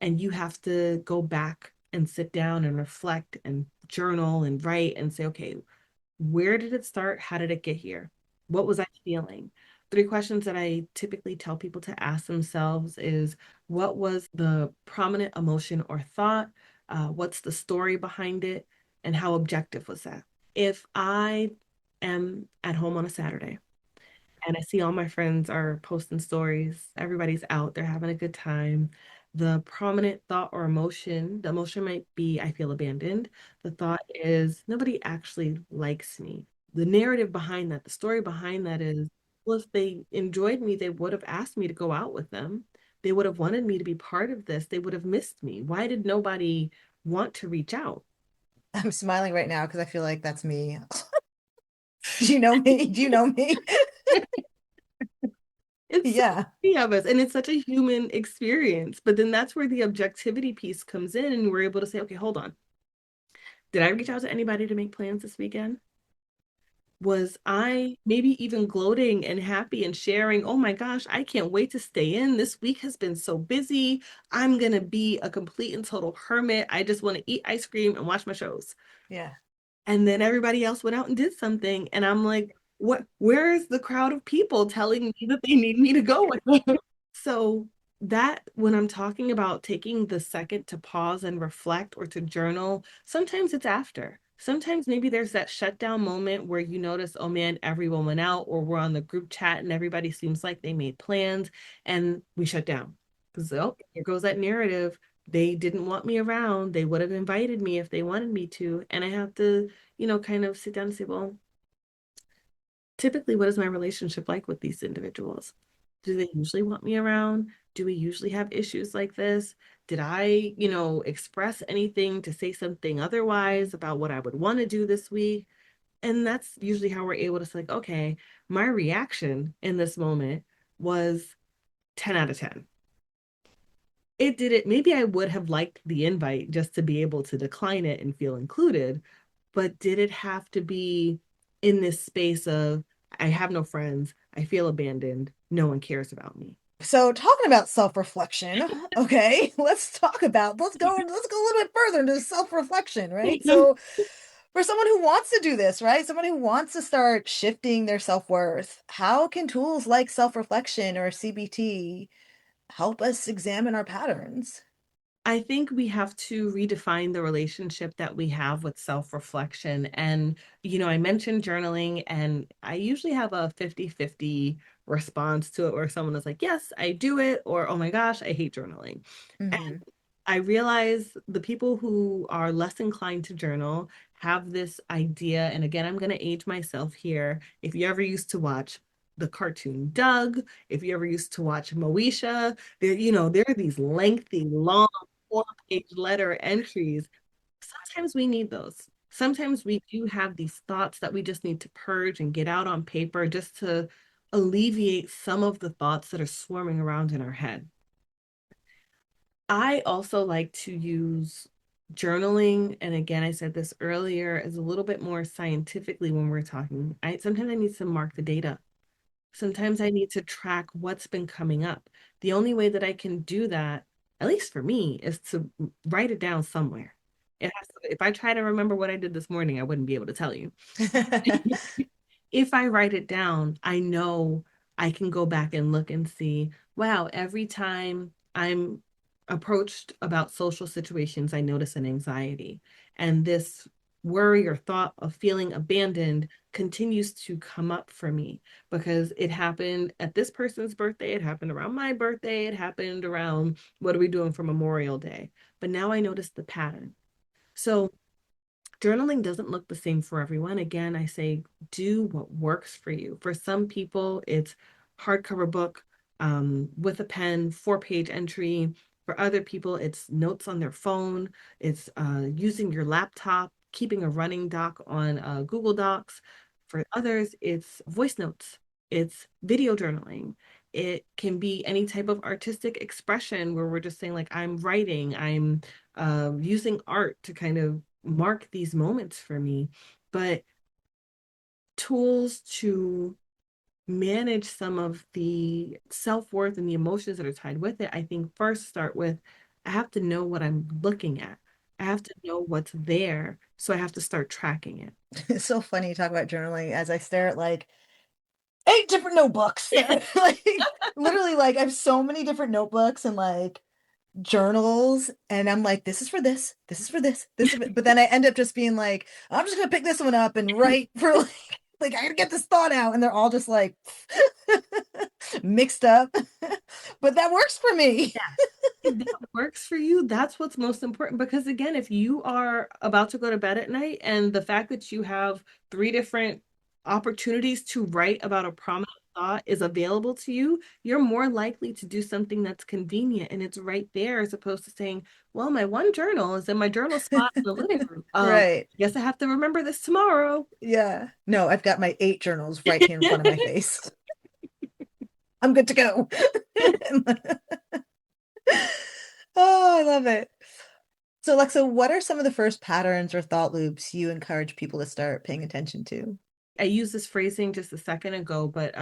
and you have to go back and sit down and reflect and journal and write and say, okay, where did it start? How did it get here? What was I feeling? Three questions that I typically tell people to ask themselves is, what was the prominent emotion or thought? What's the story behind it? And how objective was that? If I am at home on a Saturday and I see all my friends are posting stories, everybody's out, they're having a good time. The prominent thought or emotion, the emotion might be, I feel abandoned. The thought is, nobody actually likes me. The narrative behind that, the story behind that is, well, if they enjoyed me, they would have asked me to go out with them. They would have wanted me to be part of this. They would have missed me. Why did nobody want to reach out? I'm smiling right now because I feel like that's me. Do you know me? Do you know me? It's so Yeah. many of us, and it's such a human experience. But then that's where the objectivity piece comes in, and we're able to say, okay, hold on. Did I reach out to anybody to make plans this weekend? Was I maybe even gloating and happy and sharing, oh my gosh, I can't wait to stay in. This week has been so busy. I'm going to be a complete and total hermit. I just want to eat ice cream and watch my shows. Yeah. And then everybody else went out and did something. And I'm like, what, where is the crowd of people telling me that they need me to go with them? So that when I'm talking about taking the second to pause and reflect or to journal, sometimes it's after. Sometimes maybe there's that shutdown moment where you notice, oh man, everyone went out, or we're on the group chat and everybody seems like they made plans and we shut down. Because, oh, here goes that narrative. They didn't want me around. They would have invited me if they wanted me to. And I have to, kind of sit down and say, well, typically, what is my relationship like with these individuals? Do they usually want me around? Do we usually have issues like this? Did I, express anything to say something otherwise about what I would want to do this week? And that's usually how we're able to say, like, okay, my reaction in this moment was 10 out of 10. It did it. Maybe I would have liked the invite just to be able to decline it and feel included, but did it have to be in this space of, I have no friends, I feel abandoned, no one cares about me? So talking about self-reflection, okay, let's go a little bit further into self-reflection, right? So for someone who wants to do this, right? Someone who wants to start shifting their self-worth, how can tools like self-reflection or CBT help us examine our patterns? I think we have to redefine the relationship that we have with self-reflection. And, I mentioned journaling, and I usually have a 50-50 response to it where someone is like, yes, I do it, or oh my gosh, I hate journaling. Hmm. I realize the people who are less inclined to journal have this idea. And again, I'm going to age myself here. If you ever used to watch the cartoon Doug, if you ever used to watch Moesha, there are these lengthy, long 4-page letter entries. Sometimes we need those. Sometimes we do have these thoughts that we just need to purge and get out on paper just to alleviate some of the thoughts that are swarming around in our head. I also like to use journaling. And again, I said this earlier, as a little bit more scientifically when we're talking. Sometimes I need to mark the data. Sometimes I need to track what's been coming up. The only way that I can do that, at least for me, is to write it down somewhere. If I try to remember what I did this morning, I wouldn't be able to tell you. If I write it down, I know I can go back and look and see, wow, every time I'm approached about social situations, I notice an anxiety. And this worry or thought of feeling abandoned continues to come up for me because it happened at this person's birthday, it happened around my birthday, it happened around what are we doing for Memorial Day. But now I notice the pattern. So journaling doesn't look the same for everyone. Again, I say do what works for you. For some people, it's hardcover book with a pen, 4-page entry. For other people, it's notes on their phone. It's using your laptop, keeping a running doc on Google Docs. For others, it's voice notes. It's video journaling. It can be any type of artistic expression where we're just saying, like, I'm writing, I'm using art to kind of mark these moments for me. But tools to manage some of the self-worth and the emotions that are tied with it, I think first start with I have to know what I'm looking at. I have to know what's there. So I have to start tracking it. It's so funny you talk about journaling as I stare at like 8 different notebooks. Yeah. Like literally like I have so many different notebooks and like journals and I'm like, this is for this, this is for this is but then I end up just being like, I'm just gonna pick this one up and write for like I gotta get this thought out and they're all just like mixed up. But that works for me. If that works for you, that's what's most important. Because again, if you are about to go to bed at night and the fact that you have three different opportunities to write about a prominent thought is available to you, you're more likely to do something that's convenient and it's right there as opposed to saying, well, my one journal is in my journal spot in the living room. Right. Guess I have to remember this tomorrow. Yeah. No, I've got my 8 journals right here in front of my face. I'm good to go. Oh, I love it. So, Alexa, what are some of the first patterns or thought loops you encourage people to start paying attention to? I used this phrasing just a second ago, but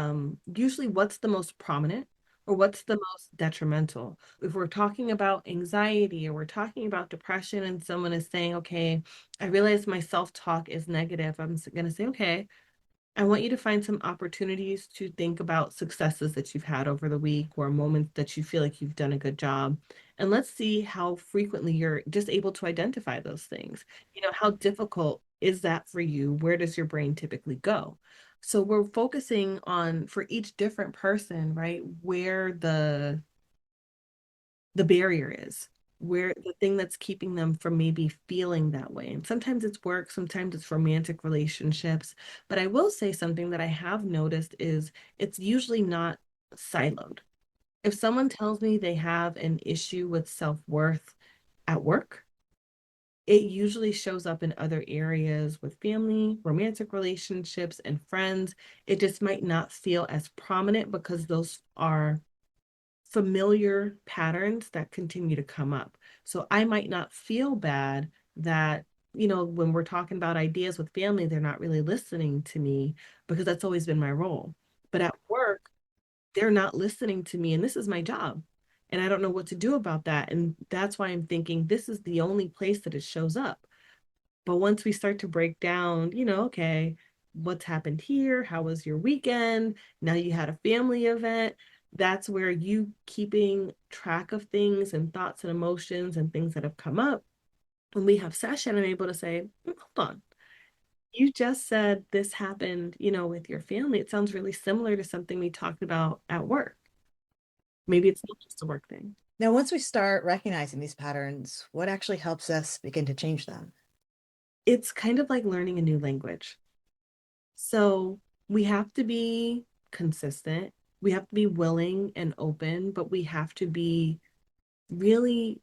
usually what's the most prominent or what's the most detrimental? If we're talking about anxiety or we're talking about depression and someone is saying, okay, I realize my self-talk is negative, I'm going to say, okay, I want you to find some opportunities to think about successes that you've had over the week or moments that you feel like you've done a good job. And let's see how frequently you're just able to identify those things. How difficult is that for you? Where does your brain typically go? So we're focusing on for each different person, right, where the barrier is, where the thing that's keeping them from maybe feeling that way. And sometimes it's work, sometimes it's romantic relationships. But I will say something that I have noticed is it's usually not siloed. If someone tells me they have an issue with self-worth at work, it usually shows up in other areas with family, romantic relationships, and friends. It just might not feel as prominent because those are familiar patterns that continue to come up. So I might not feel bad that, when we're talking about ideas with family, they're not really listening to me because that's always been my role. But at work, they're not listening to me, and this is my job. And I don't know what to do about that. And that's why I'm thinking this is the only place that it shows up. But once we start to break down, okay, what's happened here? How was your weekend? Now you had a family event. That's where you keeping track of things and thoughts and emotions and things that have come up. When we have session, I'm able to say, hold on, you just said this happened, with your family. It sounds really similar to something we talked about at work. Maybe it's not just a work thing. Now, once we start recognizing these patterns, what actually helps us begin to change them? It's kind of like learning a new language. So we have to be consistent. We have to be willing and open, but we have to be really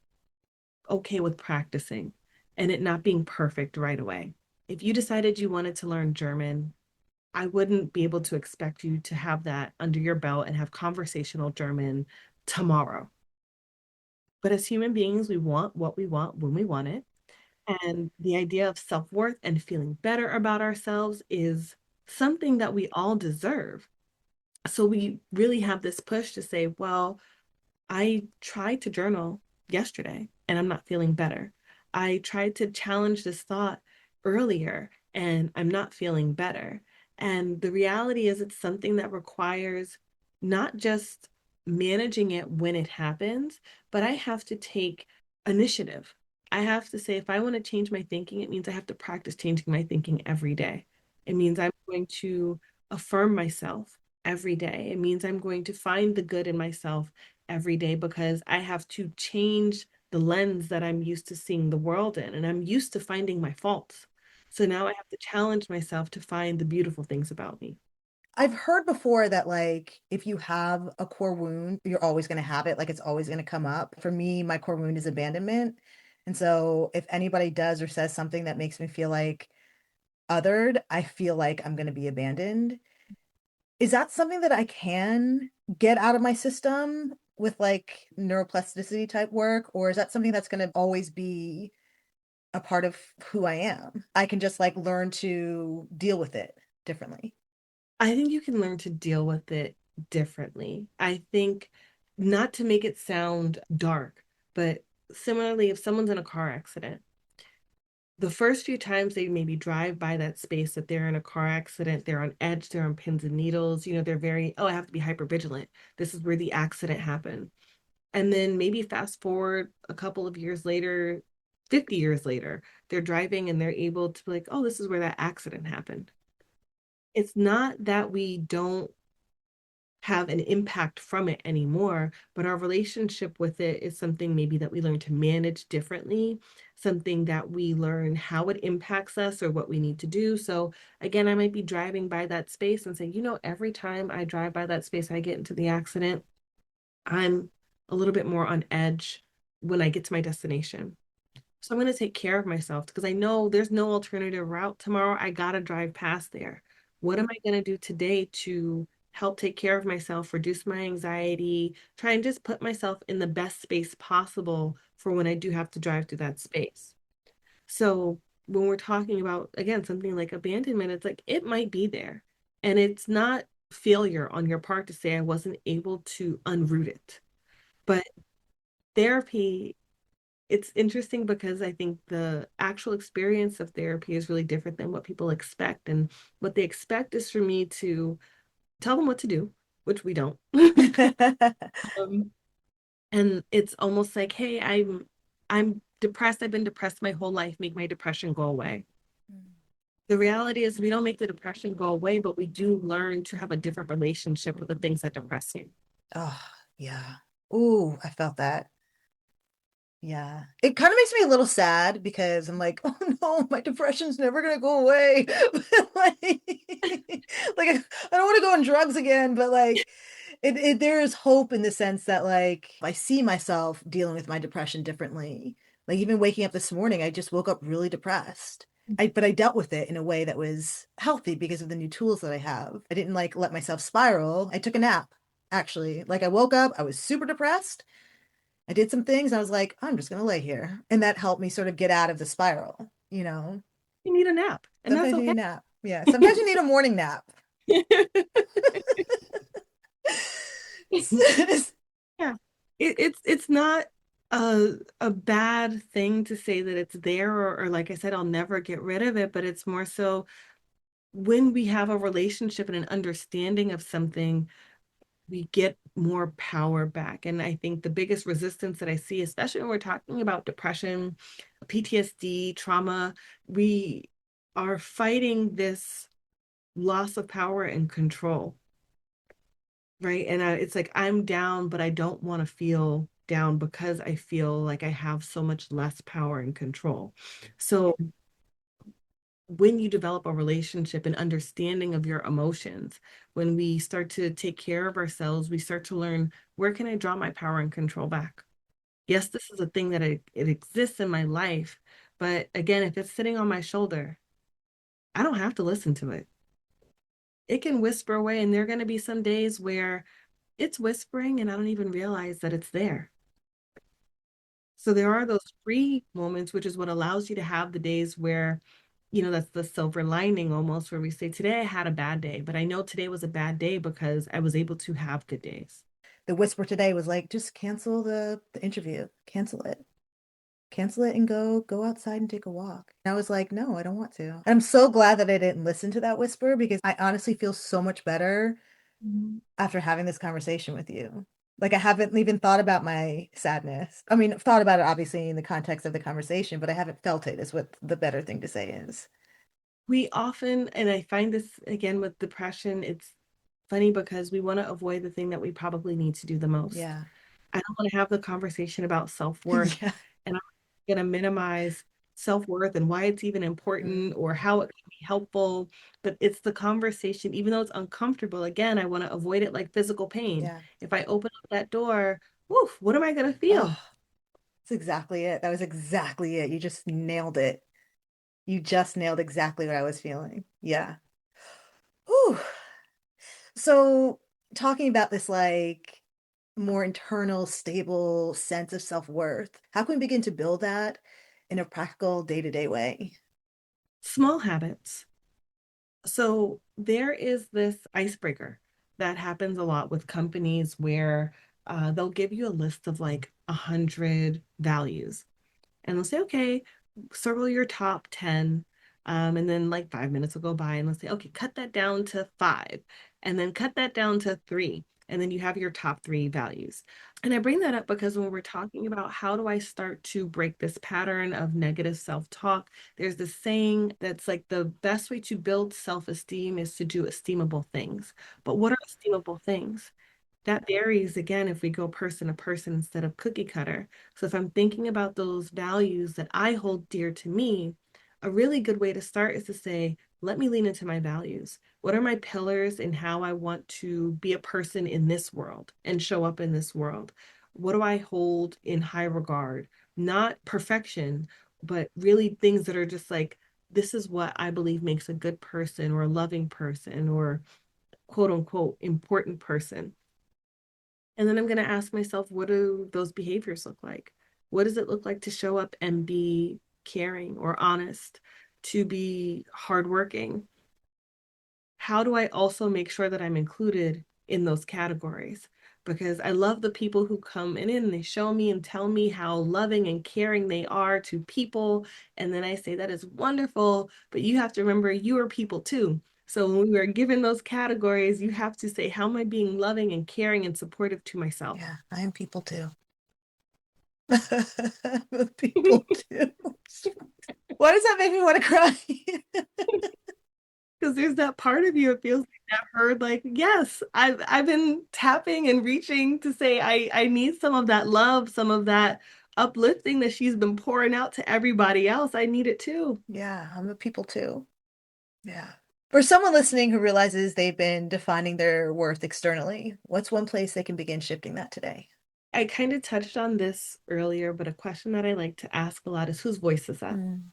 okay with practicing and it not being perfect right away. If you decided you wanted to learn German, I wouldn't be able to expect you to have that under your belt and have conversational German tomorrow. But as human beings, we want what we want when we want it. And the idea of self-worth and feeling better about ourselves is something that we all deserve. So we really have this push to say, well, I tried to journal yesterday and I'm not feeling better. I tried to challenge this thought earlier and I'm not feeling better. And the reality is, it's something that requires not just managing it when it happens, but I have to take initiative. I have to say, if I want to change my thinking, it means I have to practice changing my thinking every day. It means I'm going to affirm myself every day. It means I'm going to find the good in myself every day because I have to change the lens that I'm used to seeing the world in. And I'm used to finding my faults. So now I have to challenge myself to find the beautiful things about me. I've heard before that, like, if you have a core wound, you're always going to have it. Like, it's always going to come up. For me, my core wound is abandonment. And so, if anybody does or says something that makes me feel like othered, I feel like I'm going to be abandoned. Is that something that I can get out of my system with like neuroplasticity type work? Or is that something that's going to always be a part of who I am? I can just like learn to deal with it differently. I think you can learn to deal with it differently. I think not to make it sound dark, but similarly, if someone's in a car accident, the first few times they maybe drive by that space that they're in a car accident, they're on edge, they're on pins and needles, they're very, oh, I have to be hyper vigilant. This is where the accident happened. And then maybe fast forward a couple of years later, 50 years later, they're driving and they're able to be like, oh, this is where that accident happened. It's not that we don't have an impact from it anymore, but our relationship with it is something maybe that we learn to manage differently, something that we learn how it impacts us or what we need to do. So again, I might be driving by that space and say, every time I drive by that space, I get into the accident, I'm a little bit more on edge when I get to my destination. So I'm going to take care of myself because I know there's no alternative route tomorrow. I got to drive past there. What am I going to do today to help take care of myself, reduce my anxiety, try and just put myself in the best space possible for when I do have to drive through that space? So when we're talking about, again, something like abandonment, it's like it might be there. And it's not failure on your part to say I wasn't able to unroot it. But therapy, it's interesting because I think the actual experience of therapy is really different than what people expect. And what they expect is for me to tell them what to do, which we don't. Um, and it's almost like, hey, I'm depressed. I've been depressed my whole life. Make my depression go away. The reality is we don't make the depression go away, but we do learn to have a different relationship with the things that depress you. Oh, yeah. Ooh, I felt that. Yeah. It kind of makes me a little sad because I'm like, oh no, my depression's never gonna go away. like, I don't want to go on drugs again, but like there is hope in the sense that like I see myself dealing with my depression differently. Like even waking up this morning, I just woke up really depressed. But I dealt with it in a way that was healthy because of the new tools that I have. I didn't like let myself spiral. I took a nap, actually. Like I woke up, I was super depressed. I did some things. I was like, I'm just gonna lay here. And that helped me sort of get out of the spiral, you know. You need a nap, and that's Sometimes you need okay. a nap. Yeah. Sometimes you need a morning nap. Yeah, it's not a bad thing to say that it's there, or like I said, I'll never get rid of it, but it's more so when we have a relationship and an understanding of something, we get more power back. And I think the biggest resistance that I see, especially when we're talking about depression, PTSD, trauma, we are fighting this loss of power and control. Right. And it's like I'm down, but I don't want to feel down because I feel like I have so much less power and control. So when you develop a relationship and understanding of your emotions, when we start to take care of ourselves, we start to learn, where can I draw my power and control back? Yes, this is a thing that it exists in my life. But again, if it's sitting on my shoulder, I don't have to listen to it. It can whisper away. And there are going to be some days where it's whispering and I don't even realize that it's there. So there are those free moments, which is what allows you to have the days where, that's the silver lining almost, where we say, today I had a bad day, but I know today was a bad day because I was able to have good days. The whisper today was like, just cancel the interview. Cancel it. Cancel it and go outside and take a walk. And I was like, no, I don't want to. And I'm so glad that I didn't listen to that whisper because I honestly feel so much better Mhm. after having this conversation with you. Like I haven't even thought about my sadness. I mean, I've thought about it obviously in the context of the conversation, but I haven't felt it is what the better thing to say is. We often, and I find this again with depression, it's funny because we want to avoid the thing that we probably need to do the most. Yeah. I don't want to have the conversation about self-worth, Yeah. and I'm going to minimize self-worth and why it's even Mm. important or how it can be helpful. But it's the conversation, even though it's uncomfortable, again, I want to avoid it like physical pain. Yeah. If I open up that door, woof, what am I going to Oh, feel? that's exactly it. That was exactly it. You just nailed it. You just nailed exactly what I was feeling. Yeah. Whew. So talking about this like more internal, stable sense of self-worth, how can we begin to build that in a practical day-to-day way? Small habits. So there is this icebreaker that happens a lot with companies where they'll give you a list of like 100 values. And they'll say, okay, circle your top 10. And then like 5 minutes will go by and they'll say, okay, cut that down to five, and then cut that down to three. And then you have your top three values. And I bring that up because when we're talking about how do I start to break this pattern of negative self-talk, there's this saying that's like the best way to build self-esteem is to do esteemable things. But what are esteemable things? That varies again if we go person to person instead of cookie cutter. So if I'm thinking about those values that I hold dear to me, a really good way to start is to say, let me lean into my values. What are my pillars in how I want to be a person in this world and show up in this world? What do I hold in high regard? Not perfection, but really things that are just like, this is what I believe makes a good person or a loving person or quote unquote important person. And then I'm going to ask myself, what do those behaviors look like? What does it look like to show up and be caring or honest, to be hardworking? How do I also make sure that I'm included in those categories? Because I love the people who come in and they show me and tell me how loving and caring they are to people. And then I say, that is wonderful, but you have to remember you are people too. So when we are given those categories, you have to say, how am I being loving and caring and supportive to myself? Yeah, I am people too. People too. Why does that make me want to cry? Because there's that part of you, it feels like that heard, like, yes, I've been tapping and reaching to say I need some of that love, some of that uplifting that she's been pouring out to everybody else. I need it too. Yeah, I'm a people too. Yeah. For someone listening who realizes they've been defining their worth externally, what's one place they can begin shifting that today? I kind of touched on this earlier, but a question that I like to ask a lot is, whose voice is that? Mm,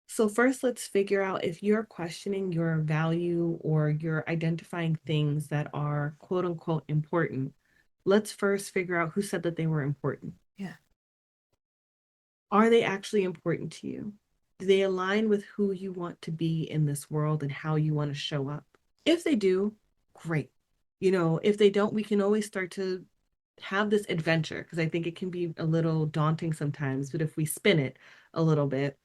So first, let's figure out if you're questioning your value or you're identifying things that are quote unquote important. Let's first figure out who said that they were important. yeah. Are they actually important to you? Do they align with who you want to be in this world and how you want to show up? If they do, great. If they don't, we can always start to have this adventure, because I think it can be a little daunting sometimes. But if we spin it a little bit,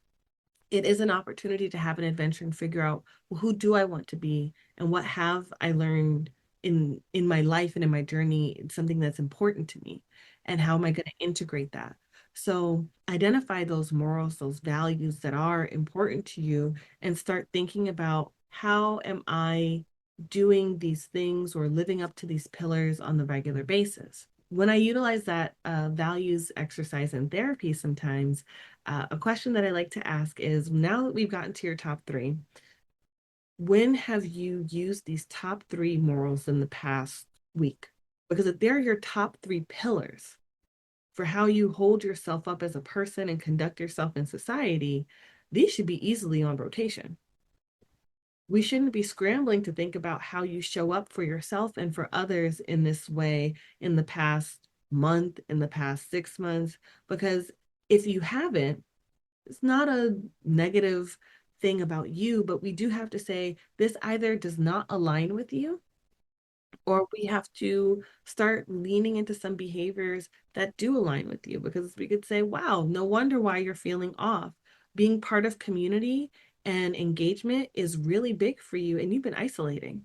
it is an opportunity to have an adventure and figure out, well, who do I want to be and what have I learned in my life and in my journey, something that's important to me, and how am I going to integrate that? So identify those morals, those values that are important to you, and start thinking about, how am I doing these things or living up to these pillars on the regular basis? When I utilize that values exercise in therapy sometimes, a question that I like to ask is, now that we've gotten to your top three, when have you used these top three morals in the past week? Because if they're your top three pillars for how you hold yourself up as a person and conduct yourself in society, these should be easily on rotation. We shouldn't be scrambling to think about how you show up for yourself and for others in this way in the past month, in the past 6 months, because if you haven't, it's not a negative thing about you, but we do have to say, this either does not align with you, or we have to start leaning into some behaviors that do align with you, because we could say, wow, no wonder why you're feeling off. Being part of community and engagement is really big for you, and you've been isolating.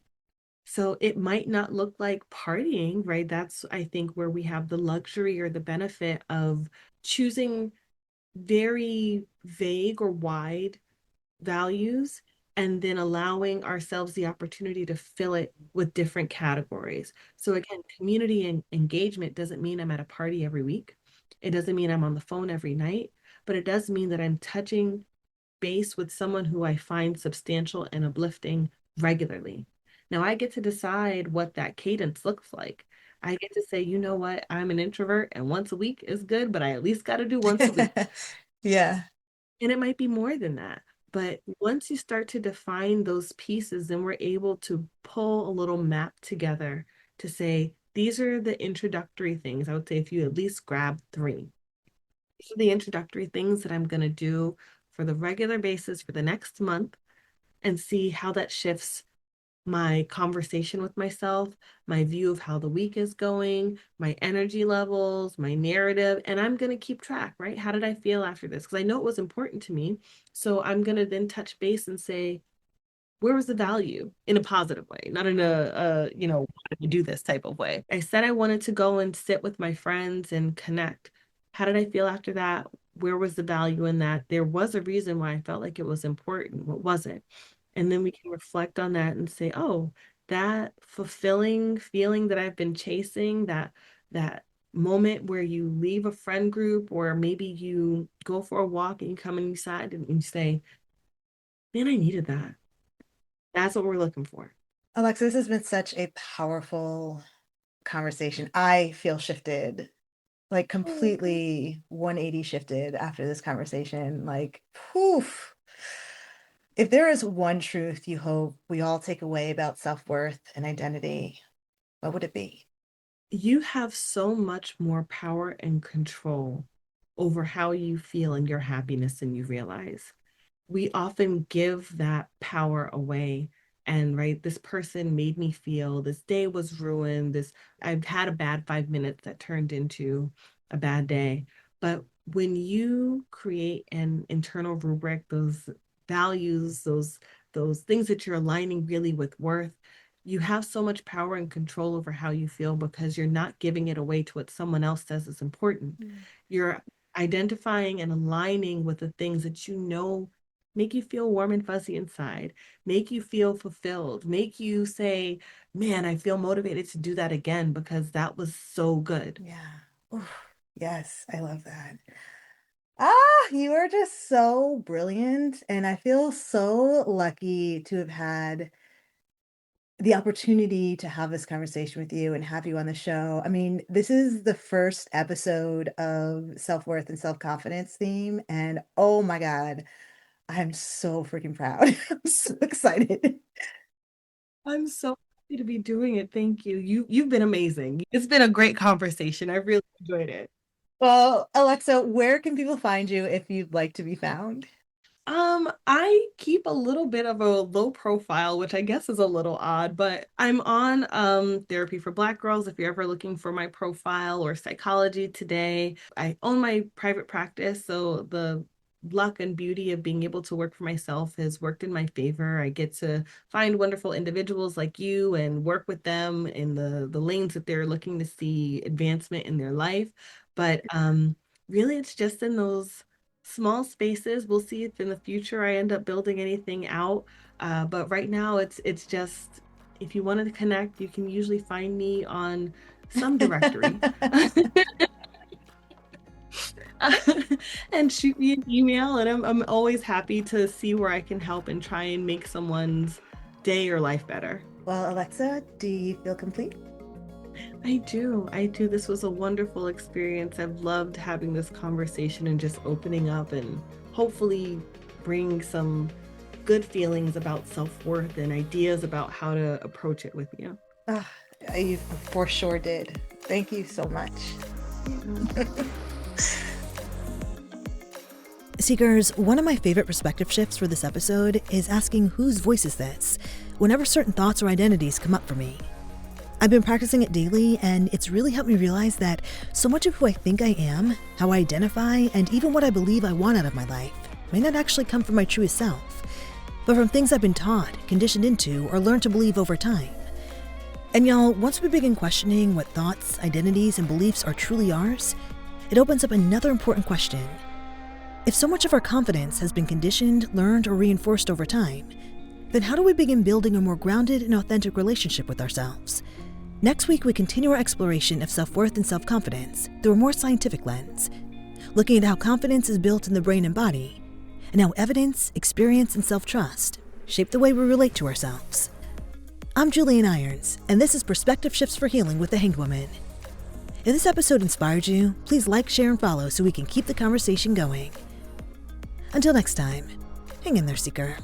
So it might not look like partying, right? That's, I think, where we have the luxury or the benefit of choosing very vague or wide values, and then allowing ourselves the opportunity to fill it with different categories. So again, community and engagement doesn't mean I'm at a party every week. It doesn't mean I'm on the phone every night, but it does mean that I'm touching base with someone who I find substantial and uplifting regularly. Now I get to decide what that cadence looks like. I get to say, you know what, I'm an introvert and once a week is good, but I at least got to do once a week. Yeah. And it might be more than that. But once you start to define those pieces, then we're able to pull a little map together to say, these are the introductory things. I would say if you at least grab three, these are the introductory things that I'm going to do for the regular basis for the next month, and see how that shifts my conversation with myself, my view of how the week is going, my energy levels, my narrative, and I'm going to keep track, right? How did I feel after this? Because I know it was important to me. So I'm going to then touch base and say, where was the value in a positive way, not in why did you do this type of way. I said I wanted to go and sit with my friends and connect. How did I feel after that? Where was the value in that? There was a reason why I felt like it was important. What was it? And then we can reflect on that and say, oh, that fulfilling feeling that I've been chasing, that moment where you leave a friend group, or maybe you go for a walk and you come inside and you say, man, I needed that. That's what we're looking for. Alexsa, this has been such a powerful conversation. I feel shifted, like completely 180 shifted after this conversation. Like, poof. If there is one truth you hope we all take away about self-worth and identity, what would it be? You have so much more power and control over how you feel and your happiness than you realize. We often give that power away. And right, this person made me feel, this day was ruined, I've had a bad 5 minutes that turned into a bad day. But when you create an internal rubric, those values, those things that you're aligning really with worth, you have so much power and control over how you feel, because you're not giving it away to what someone else says is important. You're identifying and aligning with the things that you know make you feel warm and fuzzy inside, make you feel fulfilled, make you say, man, I feel motivated to do that again because that was so good. Yeah. Oof. Yes, I love that. You are just so brilliant. And I feel so lucky to have had the opportunity to have this conversation with you and have you on the show. I mean, this is the first episode of self-worth and self-confidence theme. And oh my God, I'm so freaking proud. I'm so excited. I'm so happy to be doing it. Thank you. You've been amazing. It's been a great conversation. I really enjoyed it. Well, Alexsa, where can people find you if you'd like to be found? I keep a little bit of a low profile, which I guess is a little odd, but I'm on Therapy for Black Girls if you're ever looking for my profile, or Psychology Today. I own my private practice, so the luck and beauty of being able to work for myself has worked in my favor. I get to find wonderful individuals like you and work with them in the lanes that they're looking to see advancement in their life. But really, it's just in those small spaces. We'll see if in the future I end up building anything out. But right now, it's just, if you wanted to connect, you can usually find me on some directory. And shoot me an email, and I'm always happy to see where I can help and try and make someone's day or life better. Well, Alexsa, do you feel complete? I do. This was a wonderful experience. I've loved having this conversation and just opening up, and hopefully bring some good feelings about self-worth and ideas about how to approach it with you. You for sure did. Thank you so much. Seekers, one of my favorite perspective shifts for this episode is asking whose voice is this whenever certain thoughts or identities come up for me. I've been practicing it daily, and it's really helped me realize that so much of who I think I am, how I identify, and even what I believe I want out of my life may not actually come from my truest self, but from things I've been taught, conditioned into, or learned to believe over time. And y'all, once we begin questioning what thoughts, identities, and beliefs are truly ours, it opens up another important question. If so much of our confidence has been conditioned, learned, or reinforced over time, then how do we begin building a more grounded and authentic relationship with ourselves? Next week, we continue our exploration of self-worth and self-confidence through a more scientific lens, looking at how confidence is built in the brain and body, and how evidence, experience, and self-trust shape the way we relate to ourselves. I'm Julian Irons, and this is Perspective Shifts for Healing with the Hanged Woman. If this episode inspired you, please like, share, and follow so we can keep the conversation going. Until next time, hang in there, Seeker.